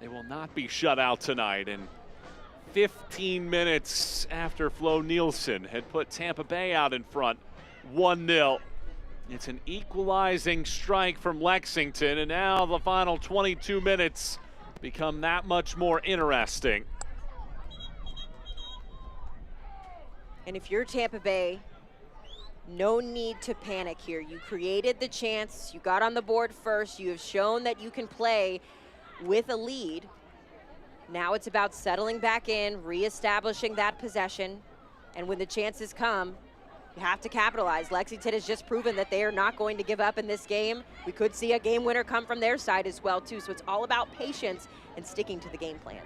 They will not be shut out tonight. And 15 minutes after Flo Nielsen had put Tampa Bay out in front, 1-0. It's an equalizing strike from Lexington, and now the final 22 minutes become that much more interesting. And if you're Tampa Bay, no need to panic here. You created the chance, you got on the board first, you have shown that you can play with a lead. Now it's about settling back in, reestablishing that possession, and when the chances come, you have to capitalize. Lexington has just proven that they are not going to give up in this game. We could see a game winner come from their side as well, too. So it's all about patience and sticking to the game plan.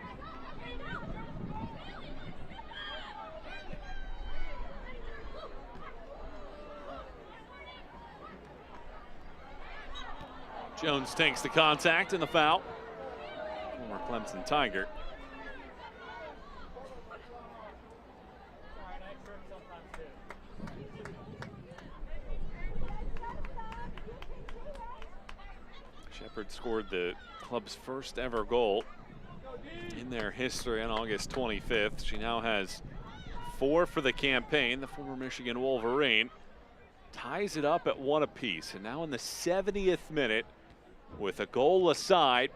Jones takes the contact and the foul. Former Clemson Tiger. Shepard scored the club's first ever goal in their history on August 25th. She now has 4 for the campaign. The former Michigan Wolverine ties it up at 1 apiece. And now in the 70th minute, with a goal aside,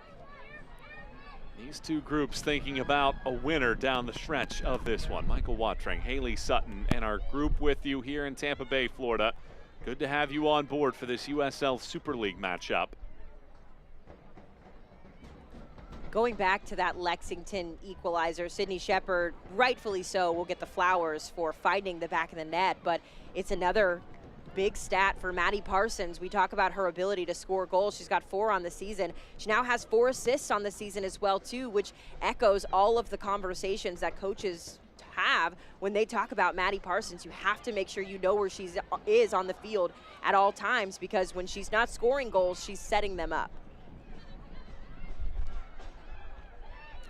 these two groups thinking about a winner down the stretch of this one. Michael Watring, Haley Sutton, and our group with you here in Tampa Bay, Florida. Good to have you on board for this USL Super League matchup. Going back to that Lexington equalizer, Sydney Shepard, rightfully so, will get the flowers for finding the back of the net, but it's another big stat for Maddie Parsons. We talk about her ability to score goals. She's got 4 on the season. She now has 4 assists on the season as well, too, which echoes all of the conversations that coaches have when they talk about Maddie Parsons. You have to make sure you know where she is on the field at all times, because when she's not scoring goals, she's setting them up.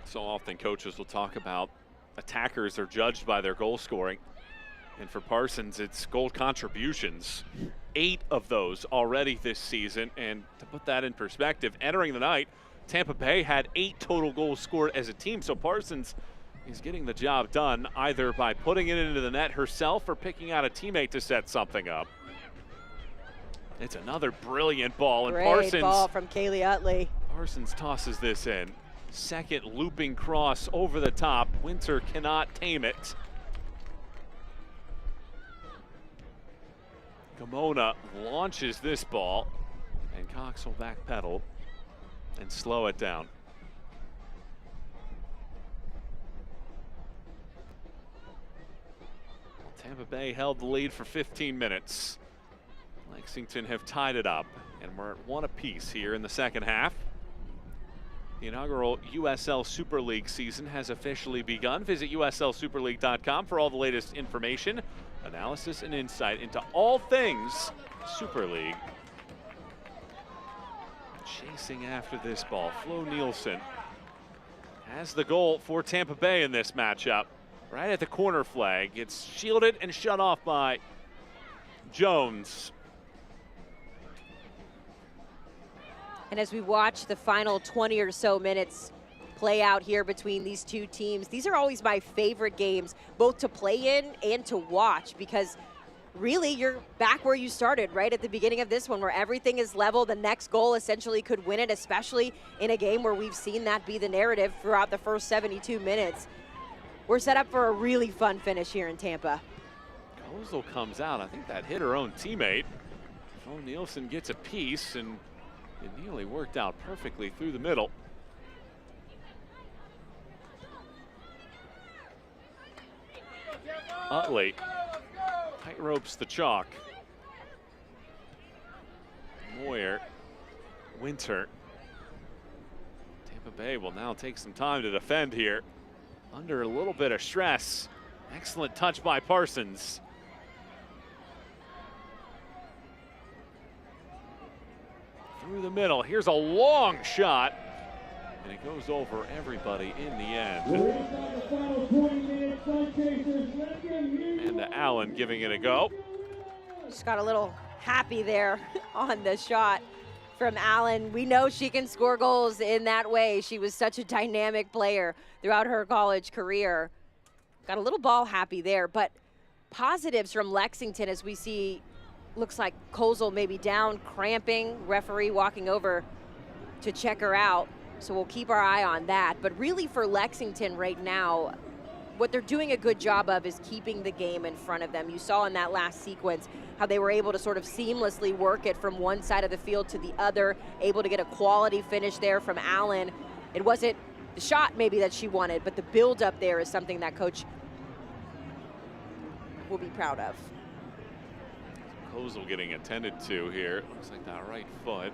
So often coaches will talk about attackers are judged by their goal scoring. And for Parsons, it's goal contributions. 8 of those already this season. And to put that in perspective, entering the night, Tampa Bay had 8 total goals scored as a team. So Parsons is getting the job done either by putting it into the net herself or picking out a teammate to set something up. It's another brilliant ball. And Great Parsons, ball from Kaylee Utley. Parsons tosses this in. Second looping cross over the top. Winter cannot tame it. Gamona launches this ball, and Cox will backpedal and slow it down. Well, Tampa Bay held the lead for 15 minutes. Lexington have tied it up, and we're at 1 apiece here in the second half. The inaugural USL Super League season has officially begun. Visit USLSuperLeague.com for all the latest information, analysis, and insight into all things Super League. Chasing after this ball, Flo Nielsen has the goal for Tampa Bay in this matchup. Right at the corner flag. It's shielded and shut off by Jones. And as we watch the final 20 or so minutes play out here between these two teams, these are always my favorite games, both to play in and to watch, because really you're back where you started, right at the beginning of this one, where everything is level. The next goal essentially could win it, especially in a game where we've seen that be the narrative throughout the first 72 minutes. We're set up for a really fun finish here in Tampa. Kozel comes out. I think that hit her own teammate. Flo Nielsen gets a piece, and it nearly worked out perfectly through the middle. Utley tight ropes the chalk. Moyer, Winter. Tampa Bay will now take some time to defend here. Under a little bit of stress. Excellent touch by Parsons. Through the middle, here's a long shot, and it goes over everybody in the end. And Allen giving it a go. Just got a little happy there on the shot from Allen. We know she can score goals in that way. She was such a dynamic player throughout her college career. Got a little ball happy there, but positives from Lexington as we see. Looks like Kozel maybe down, cramping. Referee walking over to check her out. So we'll keep our eye on that. But really for Lexington right now, what they're doing a good job of is keeping the game in front of them. You saw in that last sequence how they were able to sort of seamlessly work it from one side of the field to the other, able to get a quality finish there from Allen. It wasn't the shot maybe that she wanted, but the build up there is something that coach will be proud of. Kozel getting attended to here. Looks like that right foot.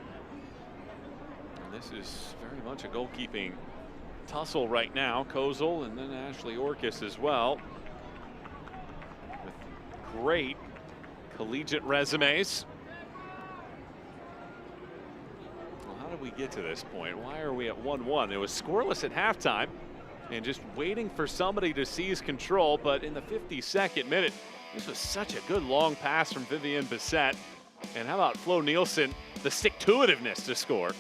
And this is very much a goalkeeping tussle right now. Kozel and then Ashley Orcus as well. With great collegiate resumes. did we get to this point? Why are we at 1-1? It was scoreless at halftime and just waiting for somebody to seize control. But in the 52nd minute, this was such a good long pass from Vivian Bissett. And how about Flo Nielsen, the stick-to-itiveness to score?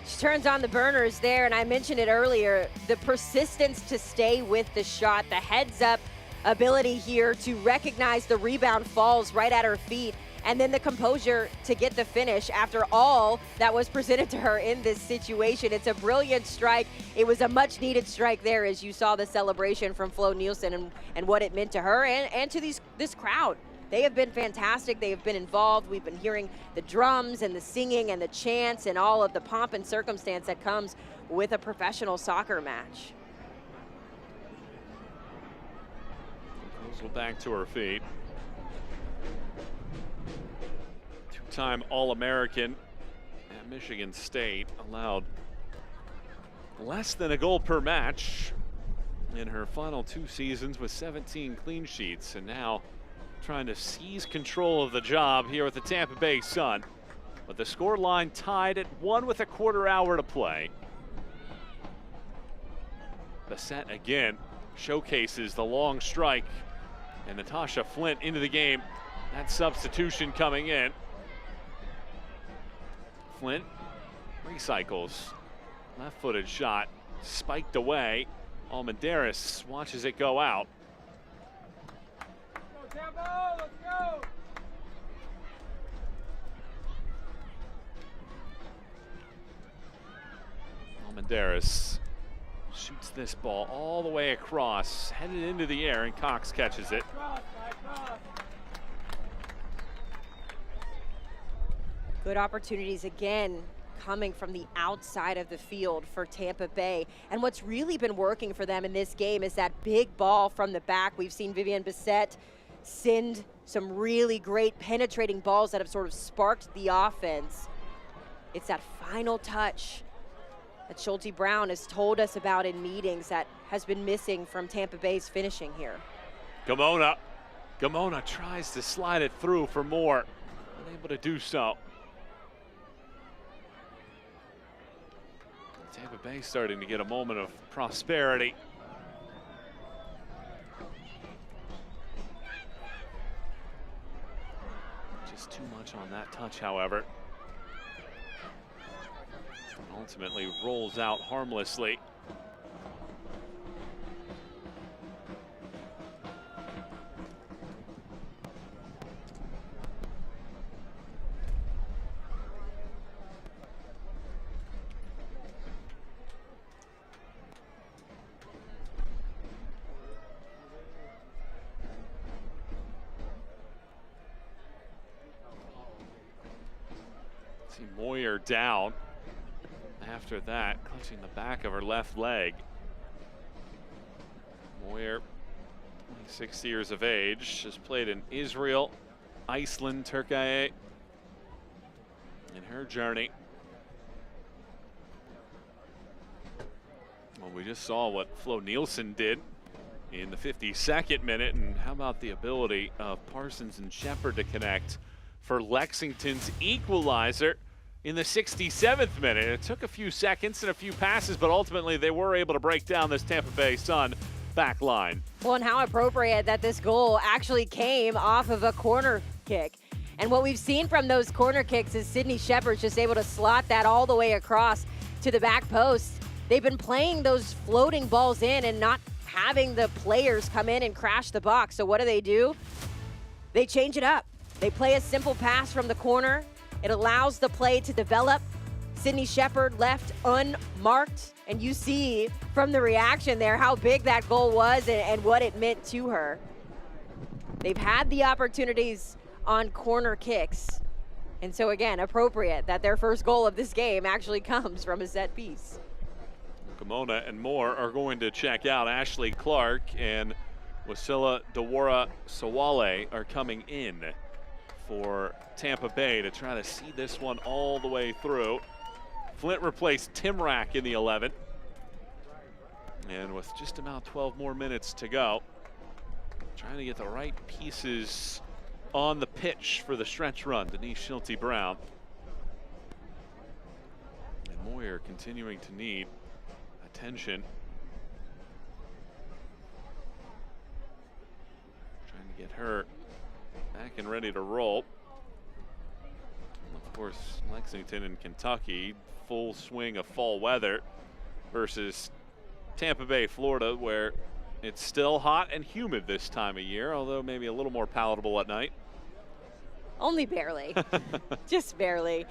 She turns on the burners there, and I mentioned it earlier, the persistence to stay with the shot, the heads-up ability here to recognize the rebound falls right at her feet, and then the composure to get the finish after all that was presented to her in this situation. It's a brilliant strike. It was a much-needed strike there as you saw the celebration from Flo Nielsen and what it meant to her and to this crowd. They have been fantastic. They have been involved. We've been hearing the drums and the singing and the chants and all of the pomp and circumstance that comes with a professional soccer match. Goes back to her feet. Two-time All-American at Michigan State, allowed less than a goal per match in her final 2 seasons with 17 clean sheets, and now trying to seize control of the job here with the Tampa Bay Sun. But the score line tied at 1 with a quarter hour to play. Bissett again showcases the long strike, and Natasha Flint into the game. That substitution coming in. Flint recycles. Left-footed shot, spiked away. Almendares watches it go out. Let's go. Almendares shoots this ball all the way across, headed into the air, and Cox catches it. Good opportunities again coming from the outside of the field for Tampa Bay. And what's really been working for them in this game is that big ball from the back. We've seen Vivian Bissett send some really great penetrating balls that have sort of sparked the offense. It's that final touch that Schulte Brown has told us about in meetings that has been missing from Tampa Bay's finishing here. Gamona tries to slide it through for more, unable to do so. Tampa Bay starting to get a moment of prosperity. Just too much on that touch, however. And ultimately rolls out harmlessly. Moyer down after that, clutching the back of her left leg. Moyer, 26 years of age, has played in Israel, Iceland, Turkey in her journey. Well, we just saw what Flo Nielsen did in the 52nd minute, and how about the ability of Parsons and Shepard to connect for Lexington's equalizer in the 67th minute. It took a few seconds and a few passes, but ultimately they were able to break down this Tampa Bay Sun back line. Well, and how appropriate that this goal actually came off of a corner kick. And what we've seen from those corner kicks is Sydney Shepard's just able to slot that all the way across to the back post. They've been playing those floating balls in and not having the players come in and crash the box. So what do? They change it up. They play a simple pass from the corner. It allows the play to develop. Sydney Shepard left unmarked, and you see from the reaction there how big that goal was and what it meant to her. They've had the opportunities on corner kicks, and so again, appropriate that their first goal of this game actually comes from a set piece. Gamona and more are going to check out. Ashley Clark and Wasila Dawara Sawale are coming in for Tampa Bay to try to see this one all the way through. Flint replaced Timrak in the 11. And with just about 12 more minutes to go, trying to get the right pieces on the pitch for the stretch run, Denise Schulte Brown. And Moyer continuing to need attention. Trying to get her back and ready to roll. And of course, Lexington and Kentucky, full swing of fall weather versus Tampa Bay, Florida, where it's still hot and humid this time of year, although maybe a little more palatable at night. Only barely, just barely.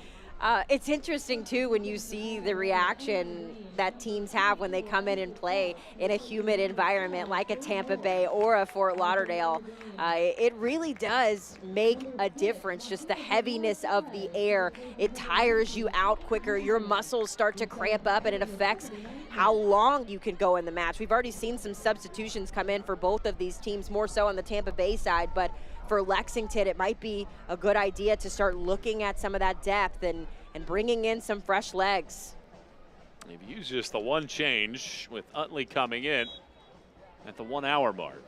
It's interesting too when you see the reaction that teams have when they come in and play in a humid environment like a Tampa Bay or a Fort Lauderdale. It really does make a difference, just the heaviness of the air. It tires you out quicker, your muscles start to cramp up, and it affects how long you can go in the match. We've already seen some substitutions come in for both of these teams, more so on the Tampa Bay side, but for Lexington, it might be a good idea to start looking at some of that depth and bringing in some fresh legs. They've used just the one change with Utley coming in at the 1 hour mark.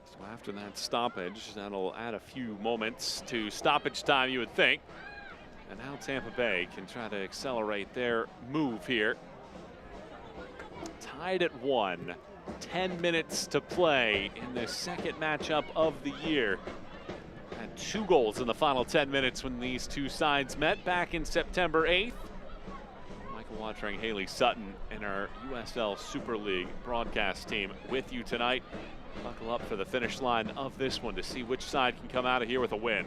So after that stoppage, that'll add a few moments to stoppage time, you would think. And now Tampa Bay can try to accelerate their move here. Tied at 1. 10 minutes to play in the second matchup of the year. Had 2 goals in the final 10 minutes when these two sides met back in September 8th. Michael Watring, Haley Sutton, and our USL Super League broadcast team with you tonight. Buckle up for the finish line of this one to see which side can come out of here with a win.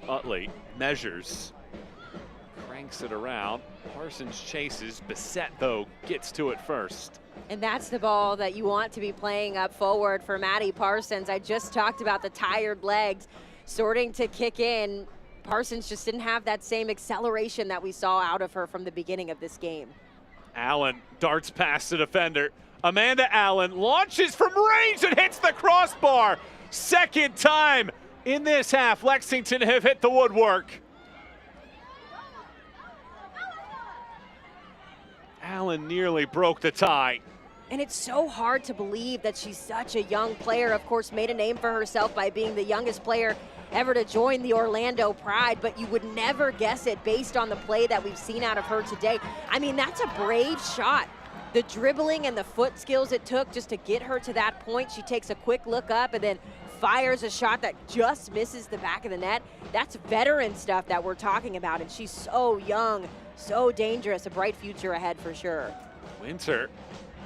Utley measures, cranks it around. Parsons chases. Bissett, though, gets to it first. And that's the ball that you want to be playing up forward for Maddie Parsons. I just talked about the tired legs starting to kick in. Parsons just didn't have that same acceleration that we saw out of her from the beginning of this game. Allen darts past the defender. Amanda Allen launches from range and hits the crossbar. Second time in this half, Lexington have hit the woodwork. Allen nearly broke the tie. And it's so hard to believe that she's such a young player. Of course, made a name for herself by being the youngest player ever to join the Orlando Pride, but you would never guess it based on the play that we've seen out of her today. I mean, that's a brave shot. The dribbling and the foot skills it took just to get her to that point. She takes a quick look up and then fires a shot that just misses the back of the net. That's veteran stuff that we're talking about, and she's so young, so dangerous. A bright future ahead for sure. Winter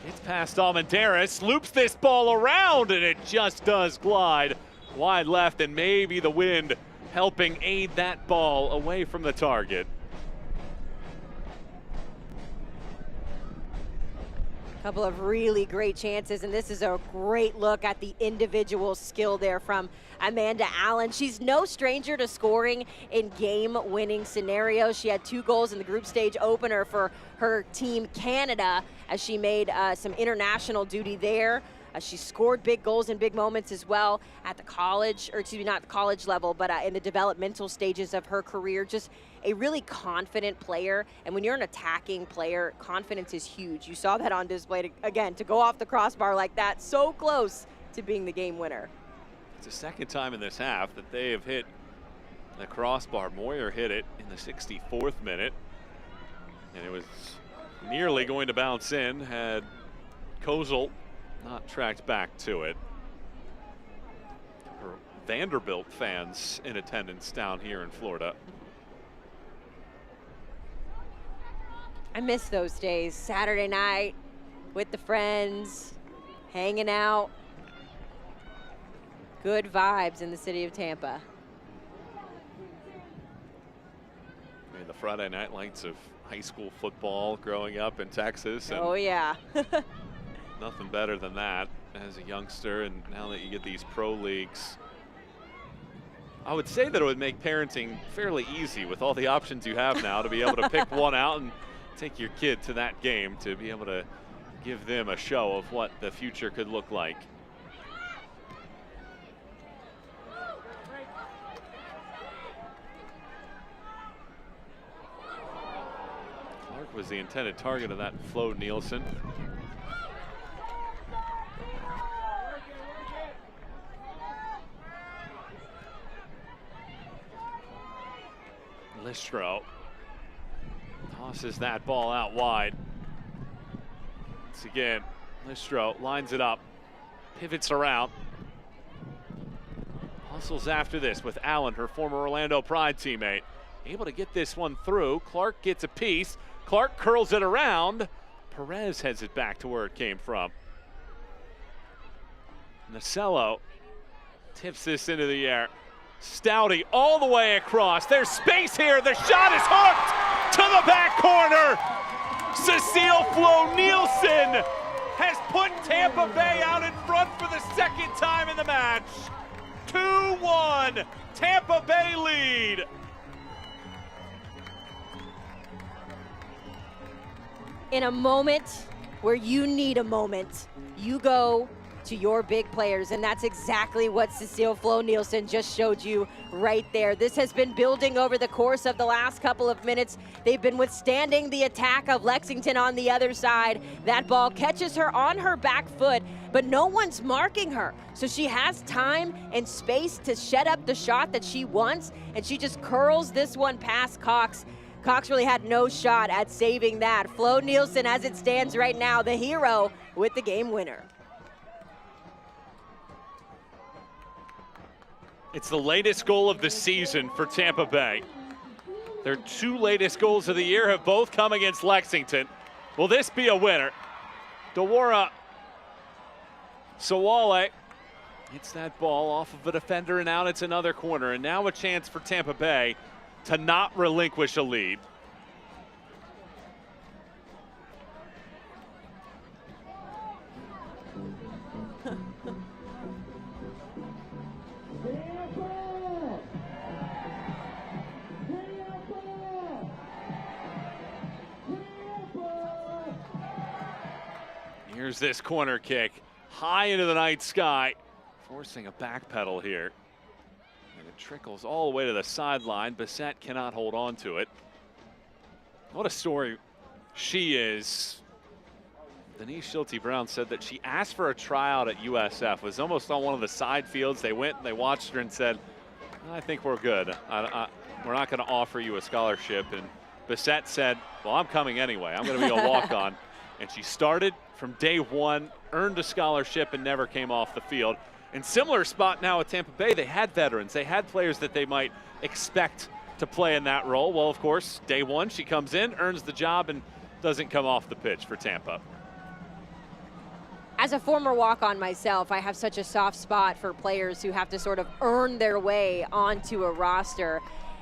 gets past Almendares, loops this ball around, and it just does glide wide left, and maybe the wind helping aid that ball away from the target. Couple of really great chances, and this is a great look at the individual skill there from Amanda Allen. She's no stranger to scoring in game-winning scenarios. She had 2 goals in the group stage opener for her team Canada as she made some international duty there. She scored big goals in big moments as well at the college, or excuse me, not the college level, but in the developmental stages of her career. Just a really confident player, and when you're an attacking player, confidence is huge. You saw that on display again, to go off the crossbar like that, so close to being the game winner. It's the second time in this half that they have hit the crossbar. Moyer hit it in the 64th minute, and it was nearly going to bounce in had Kozel not tracked back to it. Her Vanderbilt fans in attendance down here in Florida. I miss those days. Saturday night with the friends, hanging out. Good vibes in the city of Tampa. I mean, the Friday night lights of high school football growing up in Texas. And oh, yeah. nothing better than that as a youngster, and now that you get these pro leagues, I would say that it would make parenting fairly easy with all the options you have now to be able to pick one out and take your kid to that game to be able to give them a show of what the future could look like. Clark was the intended target of that Flo Nielsen. Listro tosses that ball out wide. Once again, Listro lines it up, pivots around, hustles after this with Allen, her former Orlando Pride teammate. Able to get this one through. Clark gets a piece. Clark curls it around. Perez heads it back to where it came from. Nacello tips this into the air. Stouty all the way across. There's space here. The shot is hooked to the back corner. Cecile Flo Nielsen has put Tampa Bay out in front for the second time in the match. 2-1, Tampa Bay lead. In a moment where you need a moment, you go to your big players, and that's exactly what Cecile Flo Nielsen just showed you right there. This has been building over the course of the last couple of minutes. They've been withstanding the attack of Lexington on the other side. That ball catches her on her back foot, but no one's marking her. So she has time and space to shed up the shot that she wants, and she just curls this one past Cox. Cox really had no shot at saving that. Flo Nielsen, as it stands right now, the hero with the game winner. It's the latest goal of the season for Tampa Bay. Their 2 latest goals of the year have both come against Lexington. Will this be a winner? Dewara Sawale hits that ball off of a defender and out. It's another corner, and now a chance for Tampa Bay to not relinquish a lead. Here's this corner kick, high into the night sky, forcing a back pedal here. And it trickles all the way to the sideline. Bissett cannot hold on to it. What a story she is. Denise Schulte-Brown said that she asked for a tryout at USF, was almost on one of the side fields. They went and they watched her and said, I think we're good. We're not going to offer you a scholarship. And Bissett said, well, I'm coming anyway. I'm going to be a walk-on. And she started from day one, earned a scholarship, and never came off the field. In similar spot now at Tampa Bay, they had veterans. They had players that they might expect to play in that role. Well, of course, day one, she comes in, earns the job, and doesn't come off the pitch for Tampa. As a former walk-on myself, I have such a soft spot for players who have to sort of earn their way onto a roster.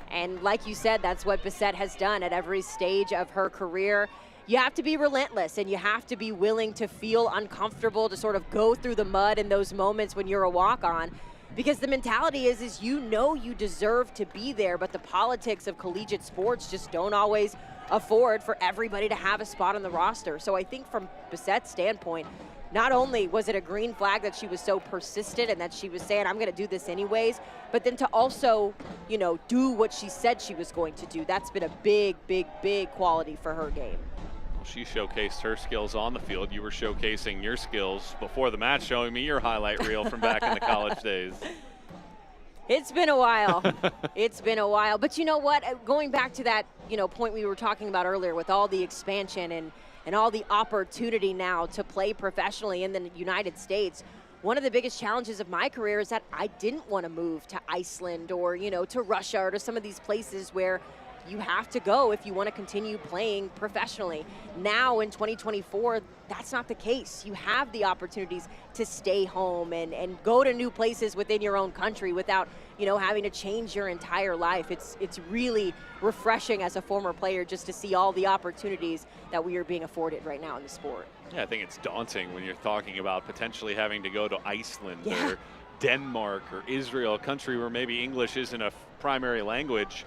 And like you said, that's what Bissett has done at every stage of her career. You have to be relentless, and you have to be willing to feel uncomfortable, to sort of go through the mud in those moments when you're a walk-on, because the mentality is you know you deserve to be there, but the politics of collegiate sports just don't always afford for everybody to have a spot on the roster. So I think from Bissett's standpoint, not only was it a green flag that she was so persistent and that she was saying, I'm going to do this anyways, but then to also, you know, do what she said she was going to do. That's been a big, big, big quality for her game. She showcased her skills on the field. You were showcasing your skills before the match, showing me your highlight reel from back in the college days. It's been a while. It's been a while. But you know what? Going back to that, point we were talking about earlier with all the expansion and all the opportunity now to play professionally in the United States, one of the biggest challenges of my career is that I didn't want to move to Iceland or, to Russia or to some of these places where you have to go if you want to continue playing professionally. Now in 2024, that's not the case. You have the opportunities to stay home and go to new places within your own country without, having to change your entire life. It's really refreshing as a former player just to see all the opportunities that we are being afforded right now in the sport. Yeah, I think it's daunting when you're talking about potentially having to go to Iceland or Denmark or Israel, a country where maybe English isn't a primary language.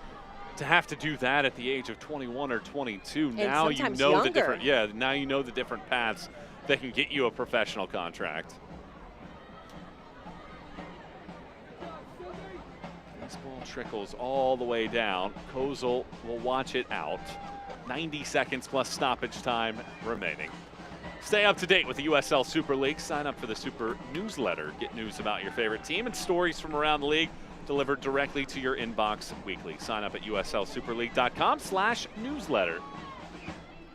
To have to do that at the age of 21 or 22, and now you know younger. the different. Now you know the different paths that can get you a professional contract. This ball trickles all the way down. Kozel will watch it out. 90 seconds plus stoppage time remaining. Stay up to date with the USL Super League. Sign up for the Super newsletter. Get news about your favorite team and stories from around the league. delivered directly to your inbox weekly. Sign up at uslsuperleague.com/newsletter.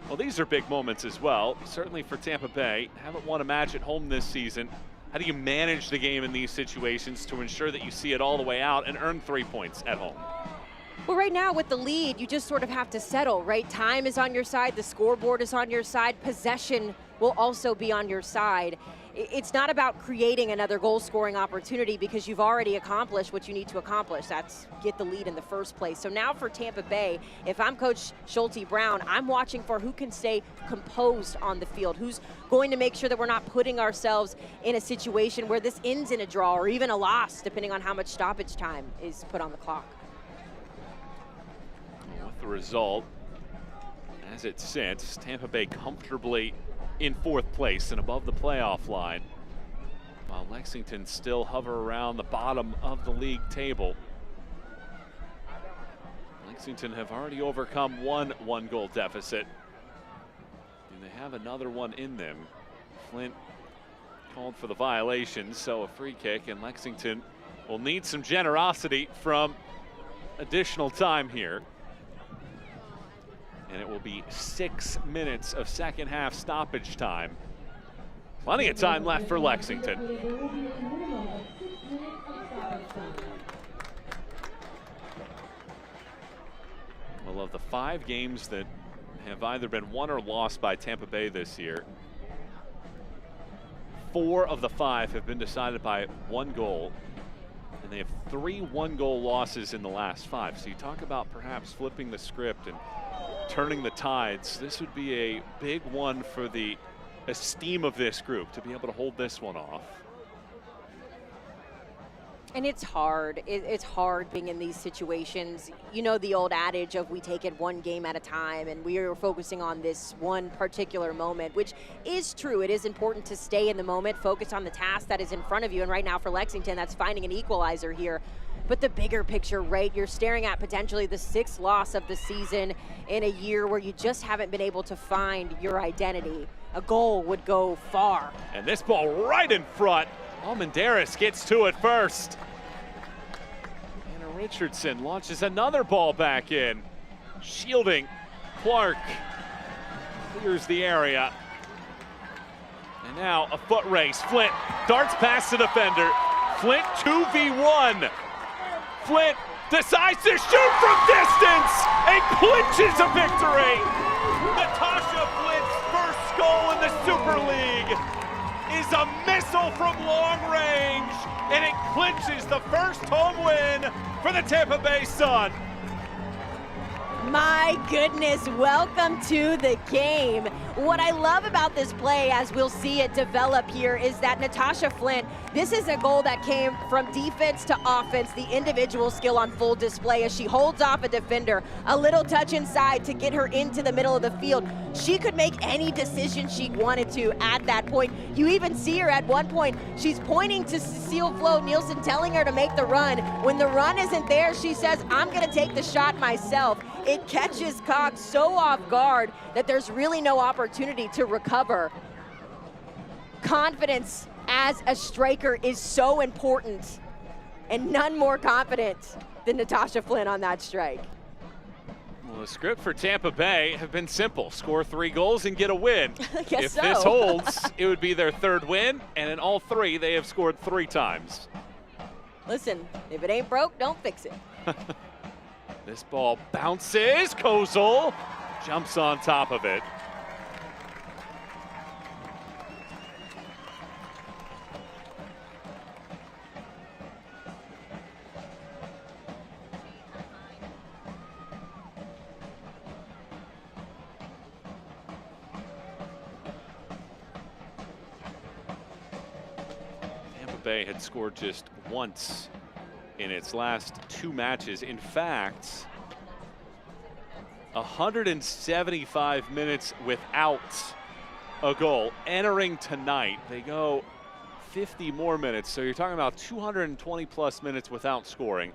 Well, these are big moments as well, certainly for Tampa Bay. Haven't won a match at home this season. How do you manage the game in these situations to ensure that you see it all the way out and earn 3 points at home? Well, right now with the lead, you just sort of have to settle, right? Time is on your side, the scoreboard is on your side, possession will also be on your side. It's not about creating another goal-scoring opportunity because you've already accomplished what you need to accomplish. That's get the lead in the first place. So now for Tampa Bay, if I'm Coach Schulte Brown, I'm watching for who can stay composed on the field, who's going to make sure that we're not putting ourselves in a situation where this ends in a draw or even a loss, depending on how much stoppage time is put on the clock. With the result, as it sits, Tampa Bay comfortably in 4th place and above the playoff line, while Lexington still hover around the bottom of the league table. Lexington have already overcome one goal deficit, and they have another one in them. Flint called for the violation, so a free kick, and Lexington will need some generosity from additional time here. And it will be 6 minutes of second half stoppage time. Plenty of time left for Lexington. Well, of the 5 games that have either been won or lost by Tampa Bay this year, 4 of the 5 have been decided by 1 goal. And they have 3 one-goal losses in the last 5. So you talk about perhaps flipping the script and turning the tides. This would be a big one for the esteem of this group to be able to hold this one off. And it's hard. It's hard being in these situations. You know the old adage of we take it 1 game at a time, and we are focusing on this one particular moment, which is true. It is important to stay in the moment, focus on the task that is in front of you. And right now for Lexington, that's finding an equalizer here. But the bigger picture, right, you're staring at potentially the 6th loss of the season in a year where you just haven't been able to find your identity. A goal would go far. And this ball right in front. Almendares gets to it first. Anna Richardson launches another ball back in. Shielding Clark. Clears the area. And now a foot race. Flint darts past the defender. Flint 2v1. Flint decides to shoot from distance and clinches a victory. Natasha Flint's first goal in the Super League is a missile from long range, and it clinches the first home win for the Tampa Bay Sun. My goodness, welcome to the game. What I love about this play, as we'll see it develop here, is that Natasha Flint, this is a goal that came from defense to offense, the individual skill on full display as she holds off a defender, a little touch inside to get her into the middle of the field. She could make any decision she wanted to at that point. You even see her at one point, she's pointing to Cecile Flo Nielsen, telling her to make the run. When the run isn't there, she says, I'm gonna take the shot myself. It catches Cox so off guard that there's really no opportunity to recover. Confidence as a striker is so important, and none more confident than Natasha Flint on that strike. Well, the script for Tampa Bay have been simple. Score 3 goals and get a win. If so. This holds, it would be their 3rd win, and in all 3, they have scored 3 times. Listen, if it ain't broke, don't fix it. This ball bounces. Kozel jumps on top of it. Tampa Bay had scored just once in its last 2 matches. In fact, 175 minutes without a goal. Entering tonight, they go 50 more minutes. So you're talking about 220 plus minutes without scoring.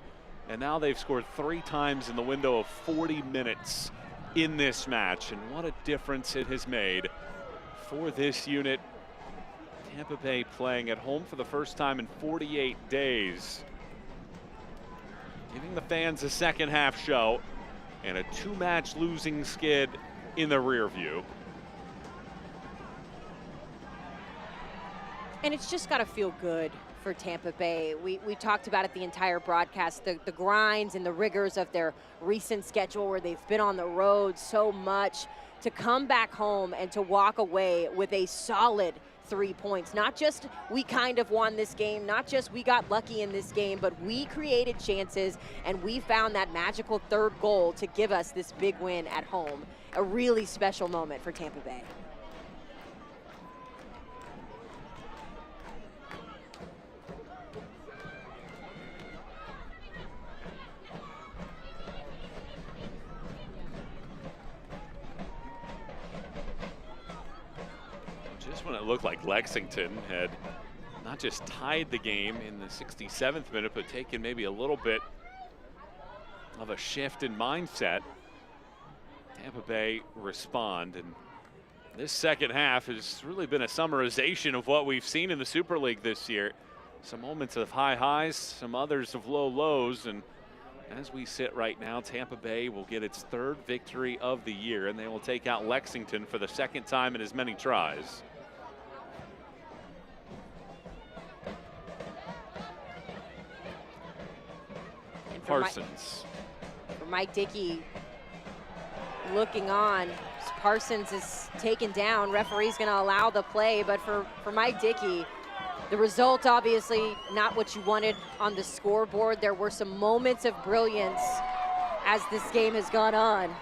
And now they've scored 3 times in the window of 40 minutes in this match. And what a difference it has made for this unit. Tampa Bay playing at home for the first time in 48 days. giving the fans a second half show and a 2-match losing skid in the rear view. And it's just got to feel good for Tampa Bay. We talked about it the entire broadcast, the grinds and the rigors of their recent schedule where they've been on the road so much. To come back home and to walk away with a solid 3 points. Not just we kind of won this game, not just we got lucky in this game, but we created chances and we found that magical third goal to give us this big win at home. A really special moment for Tampa Bay. Just when it looked like Lexington had not just tied the game in the 67th minute, but taken maybe a little bit of a shift in mindset, Tampa Bay respond. And this second half has really been a summarization of what we've seen in the Super League this year. Some moments of high highs, some others of low lows, and as we sit right now, Tampa Bay will get its 3rd victory of the year, and they will take out Lexington for the 2nd time in as many tries. Parsons. For Mike Dickey looking on. Parsons is taken down. Referee's going to allow the play, but for Mike Dickey, the result obviously not what you wanted on the scoreboard. There were some moments of brilliance as this game has gone on. Well,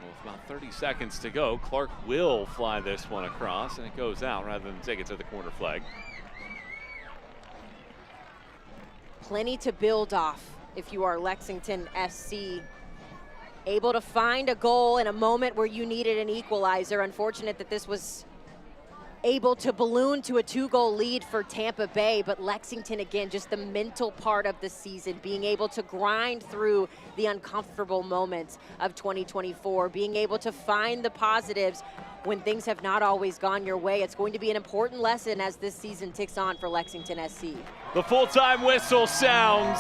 with about 30 seconds to go, Clark will fly this one across, and it goes out rather than take it to the corner flag. Plenty to build off if you are Lexington SC. Able to find a goal in a moment where you needed an equalizer. Unfortunate that this was able to balloon to a 2-goal lead for Tampa Bay, but Lexington, again, just the mental part of the season, being able to grind through the uncomfortable moments of 2024, being able to find the positives when things have not always gone your way. It's going to be an important lesson as this season ticks on for Lexington SC. The full-time whistle sounds,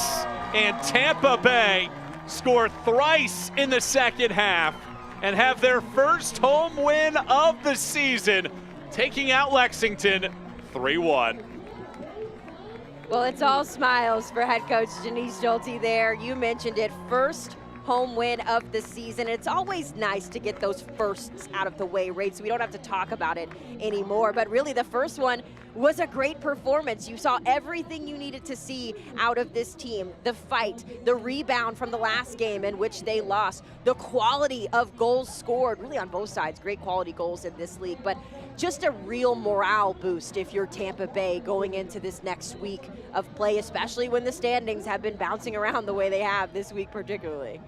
and Tampa Bay score thrice in the second half and have their first home win of the season, taking out Lexington 3-1. Well, it's all smiles for head coach Janice Schulte there. You mentioned it, first home win of the season. It's always nice to get those firsts out of the way, right? So we don't have to talk about it anymore. But really, the first one was a great performance. You saw everything you needed to see out of this team. The fight, the rebound from the last game in which they lost, the quality of goals scored, really on both sides, great quality goals in this league, but just a real morale boost if you're Tampa Bay going into this next week of play, especially when the standings have been bouncing around the way they have this week particularly.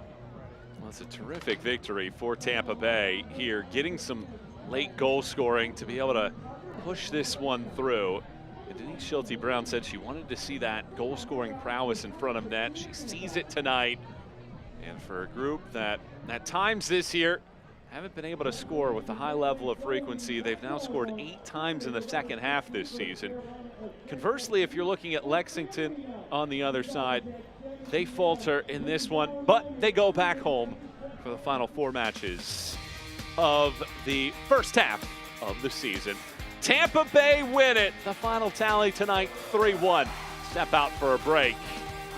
Well, it's a terrific victory for Tampa Bay here, getting some late goal scoring to be able to push this one through. And Denise Schulte-Brown said she wanted to see that goal scoring prowess in front of net. She sees it tonight. And for a group that at times this year haven't been able to score with the high level of frequency, they've now scored 8 times in the second half this season. Conversely, if you're looking at Lexington on the other side, they falter in this one, but they go back home for the final 4 matches of the first half of the season. Tampa Bay win it. The final tally tonight, 3-1. Step out for a break.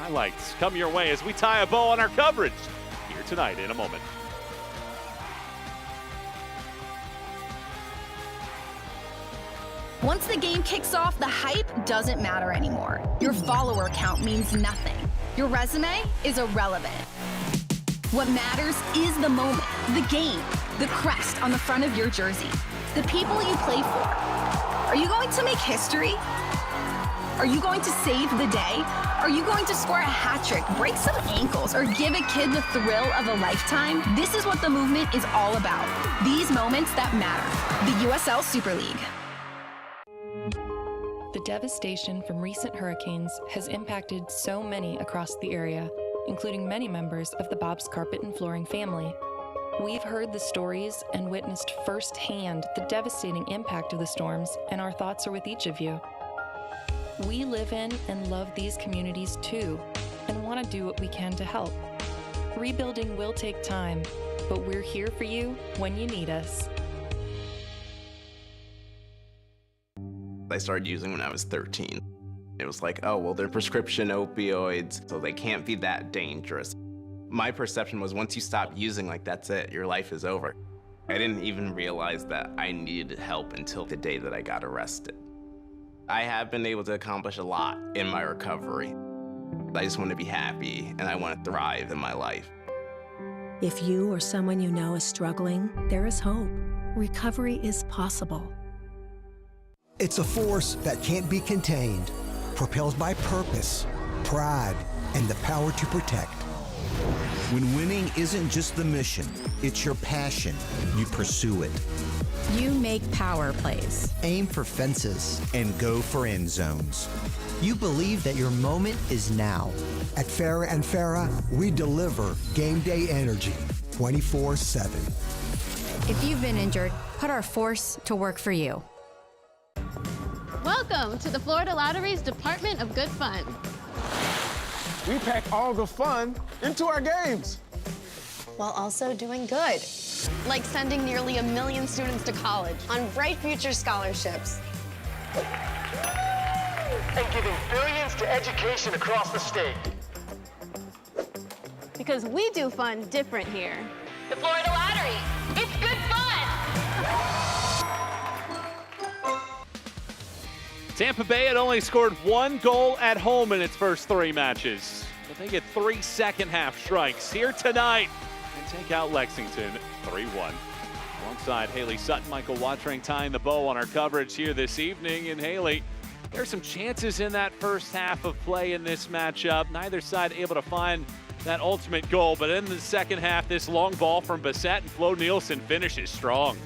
Highlights come your way as we tie a bow on our coverage here tonight in a moment. Once the game kicks off, the hype doesn't matter anymore. Your follower count means nothing. Your resume is irrelevant. What matters is the moment, the game, the crest on the front of your jersey, the people you play for. Are you going to make history? Are you going to save the day? Are you going to score a hat trick, break some ankles, or give a kid the thrill of a lifetime? This is what the movement is all about. These moments that matter. The USL Super League. The devastation from recent hurricanes has impacted so many across the area, including many members of the Bob's Carpet and Flooring family. We've heard the stories and witnessed firsthand the devastating impact of the storms, and our thoughts are with each of you. We live in and love these communities too, and want to do what we can to help. Rebuilding will take time, but we're here for you when you need us. I started using when I was 13. It was like, oh, well, they're prescription opioids, so they can't be that dangerous. My perception was once you stop using, like, that's it, your life is over. I didn't even realize that I needed help until the day that I got arrested. I have been able to accomplish a lot in my recovery. I just want to be happy and I want to thrive in my life. If you or someone you know is struggling, there is hope. Recovery is possible. It's a force that can't be contained, propelled by purpose, pride, and the power to protect. When winning isn't just the mission, it's your passion. You pursue it. You make power plays. Aim for fences. And go for end zones. You believe that your moment is now. At Farrah and Farrah, we deliver game day energy 24/7. If you've been injured, put our force to work for you. Welcome to the Florida Lottery's Department of Good Fun. We pack all the fun into our games. While also doing good. Like sending nearly 1 million students to college on bright future scholarships. And giving billions to education across the state. Because we do fun different here. The Florida Lottery. It's good fun! Tampa Bay had only scored 1 goal at home in its first 3 matches, but they get 3 second-half strikes here tonight and take out Lexington 3-1. Alongside Haley Sutton, Michael Watring tying the bow on our coverage here this evening. And Haley, there's some chances in that first half of play in this matchup. Neither side able to find that ultimate goal, but in the second half, this long ball from Bissett and Flo Nielsen finishes strong.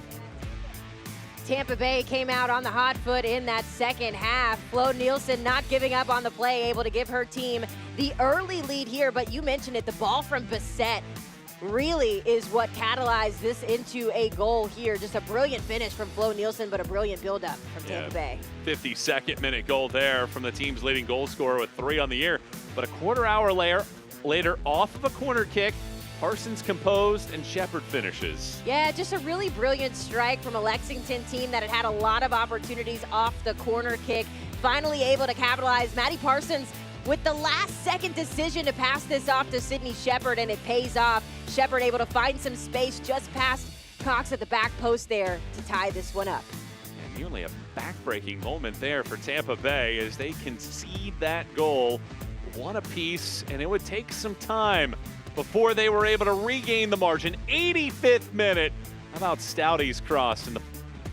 Tampa Bay came out on the hot foot in that second half. Flo Nielsen not giving up on the play, able to give her team the early lead here. But you mentioned it, the ball from Bissett really is what catalyzed this into a goal here. Just a brilliant finish from Flo Nielsen, but a brilliant buildup from Tampa Bay. 52nd minute goal there from the team's leading goal scorer with 3 on the year. But a quarter hour later off of a corner kick, Parsons composed and Shepard finishes. Yeah, just a really brilliant strike from a Lexington team that had a lot of opportunities off the corner kick. Finally able to capitalize. Maddie Parsons with the last-second decision to pass this off to Sydney Shepard, and it pays off. Shepard able to find some space just past Cox at the back post there to tie this one up. And nearly a back-breaking moment there for Tampa Bay as they concede that goal, 1 apiece, and it would take some time before they were able to regain the margin. 85th minute. How about Stouty's cross and the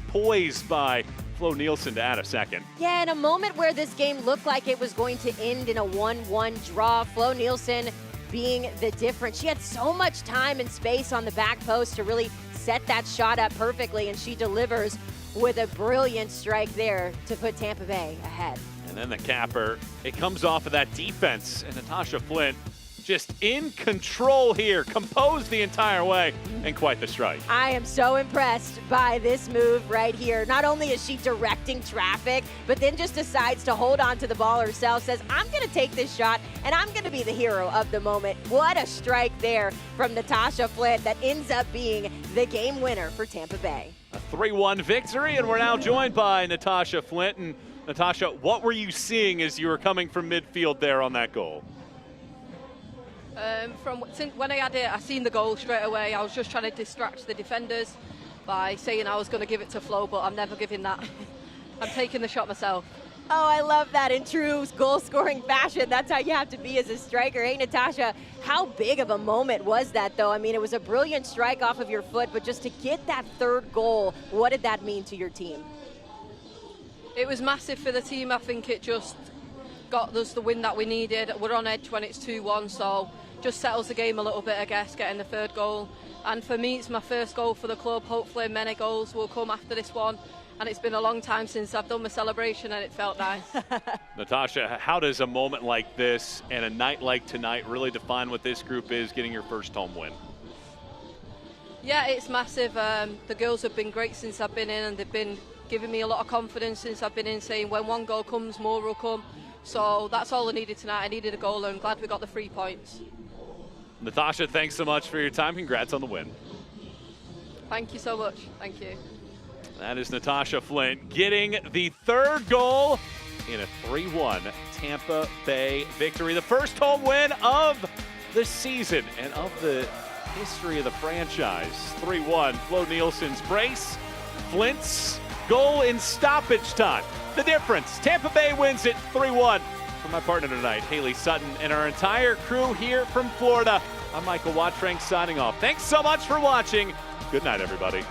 poise by Flo Nielsen to add a second. Yeah, in a moment where this game looked like it was going to end in a 1-1 draw, Flo Nielsen being the difference. She had so much time and space on the back post to really set that shot up perfectly, and she delivers with a brilliant strike there to put Tampa Bay ahead. And then the capper, it comes off of that defense, and Natasha Flint just in control here, composed the entire way, and quite the strike. I am so impressed by this move right here. Not only is she directing traffic, but then just decides to hold on to the ball herself, says, I'm gonna take this shot, and I'm gonna be the hero of the moment. What a strike there from Natasha Flint that ends up being the game winner for Tampa Bay. A 3-1 victory, and we're now joined by Natasha Flint. And Natasha, what were you seeing as you were coming from midfield there on that goal? Since when I had it, I seen the goal straight away. I was just trying to distract the defenders by saying I was going to give it to Flo, but I'm never giving that. I'm taking the shot myself. Oh, I love that in true goal-scoring fashion. That's how you have to be as a striker. Hey, Natasha, how big of a moment was that, though? I mean, it was a brilliant strike off of your foot, but just to get that third goal, what did that mean to your team? It was massive for the team. I think it just got us the win that we needed. We're on edge when it's 2-1, so just settles the game a little bit, I guess, getting the third goal. And for me, it's my first goal for the club. Hopefully many goals will come after this one. And it's been a long time since I've done my celebration, and it felt nice. Natasha, how does a moment like this and a night like tonight really define what this group is, getting your first home win? Yeah, it's massive. The girls have been great since I've been in, and they've been giving me a lot of confidence since I've been in, saying when one goal comes, more will come. So that's all I needed tonight. I needed a goal, and I'm glad we got the 3 points. Natasha, thanks so much for your time. Congrats on the win. Thank you so much. Thank you. That is Natasha Flint getting the 3rd goal in a 3-1 Tampa Bay victory. The first home win of the season and of the history of the franchise. 3-1, Flo Nielsen's brace, Flint's goal in stoppage time. The difference, Tampa Bay wins it 3-1. For my partner tonight, Haley Sutton, and our entire crew here from Florida, I'm Michael Wattrank signing off. Thanks so much for watching. Good night, everybody.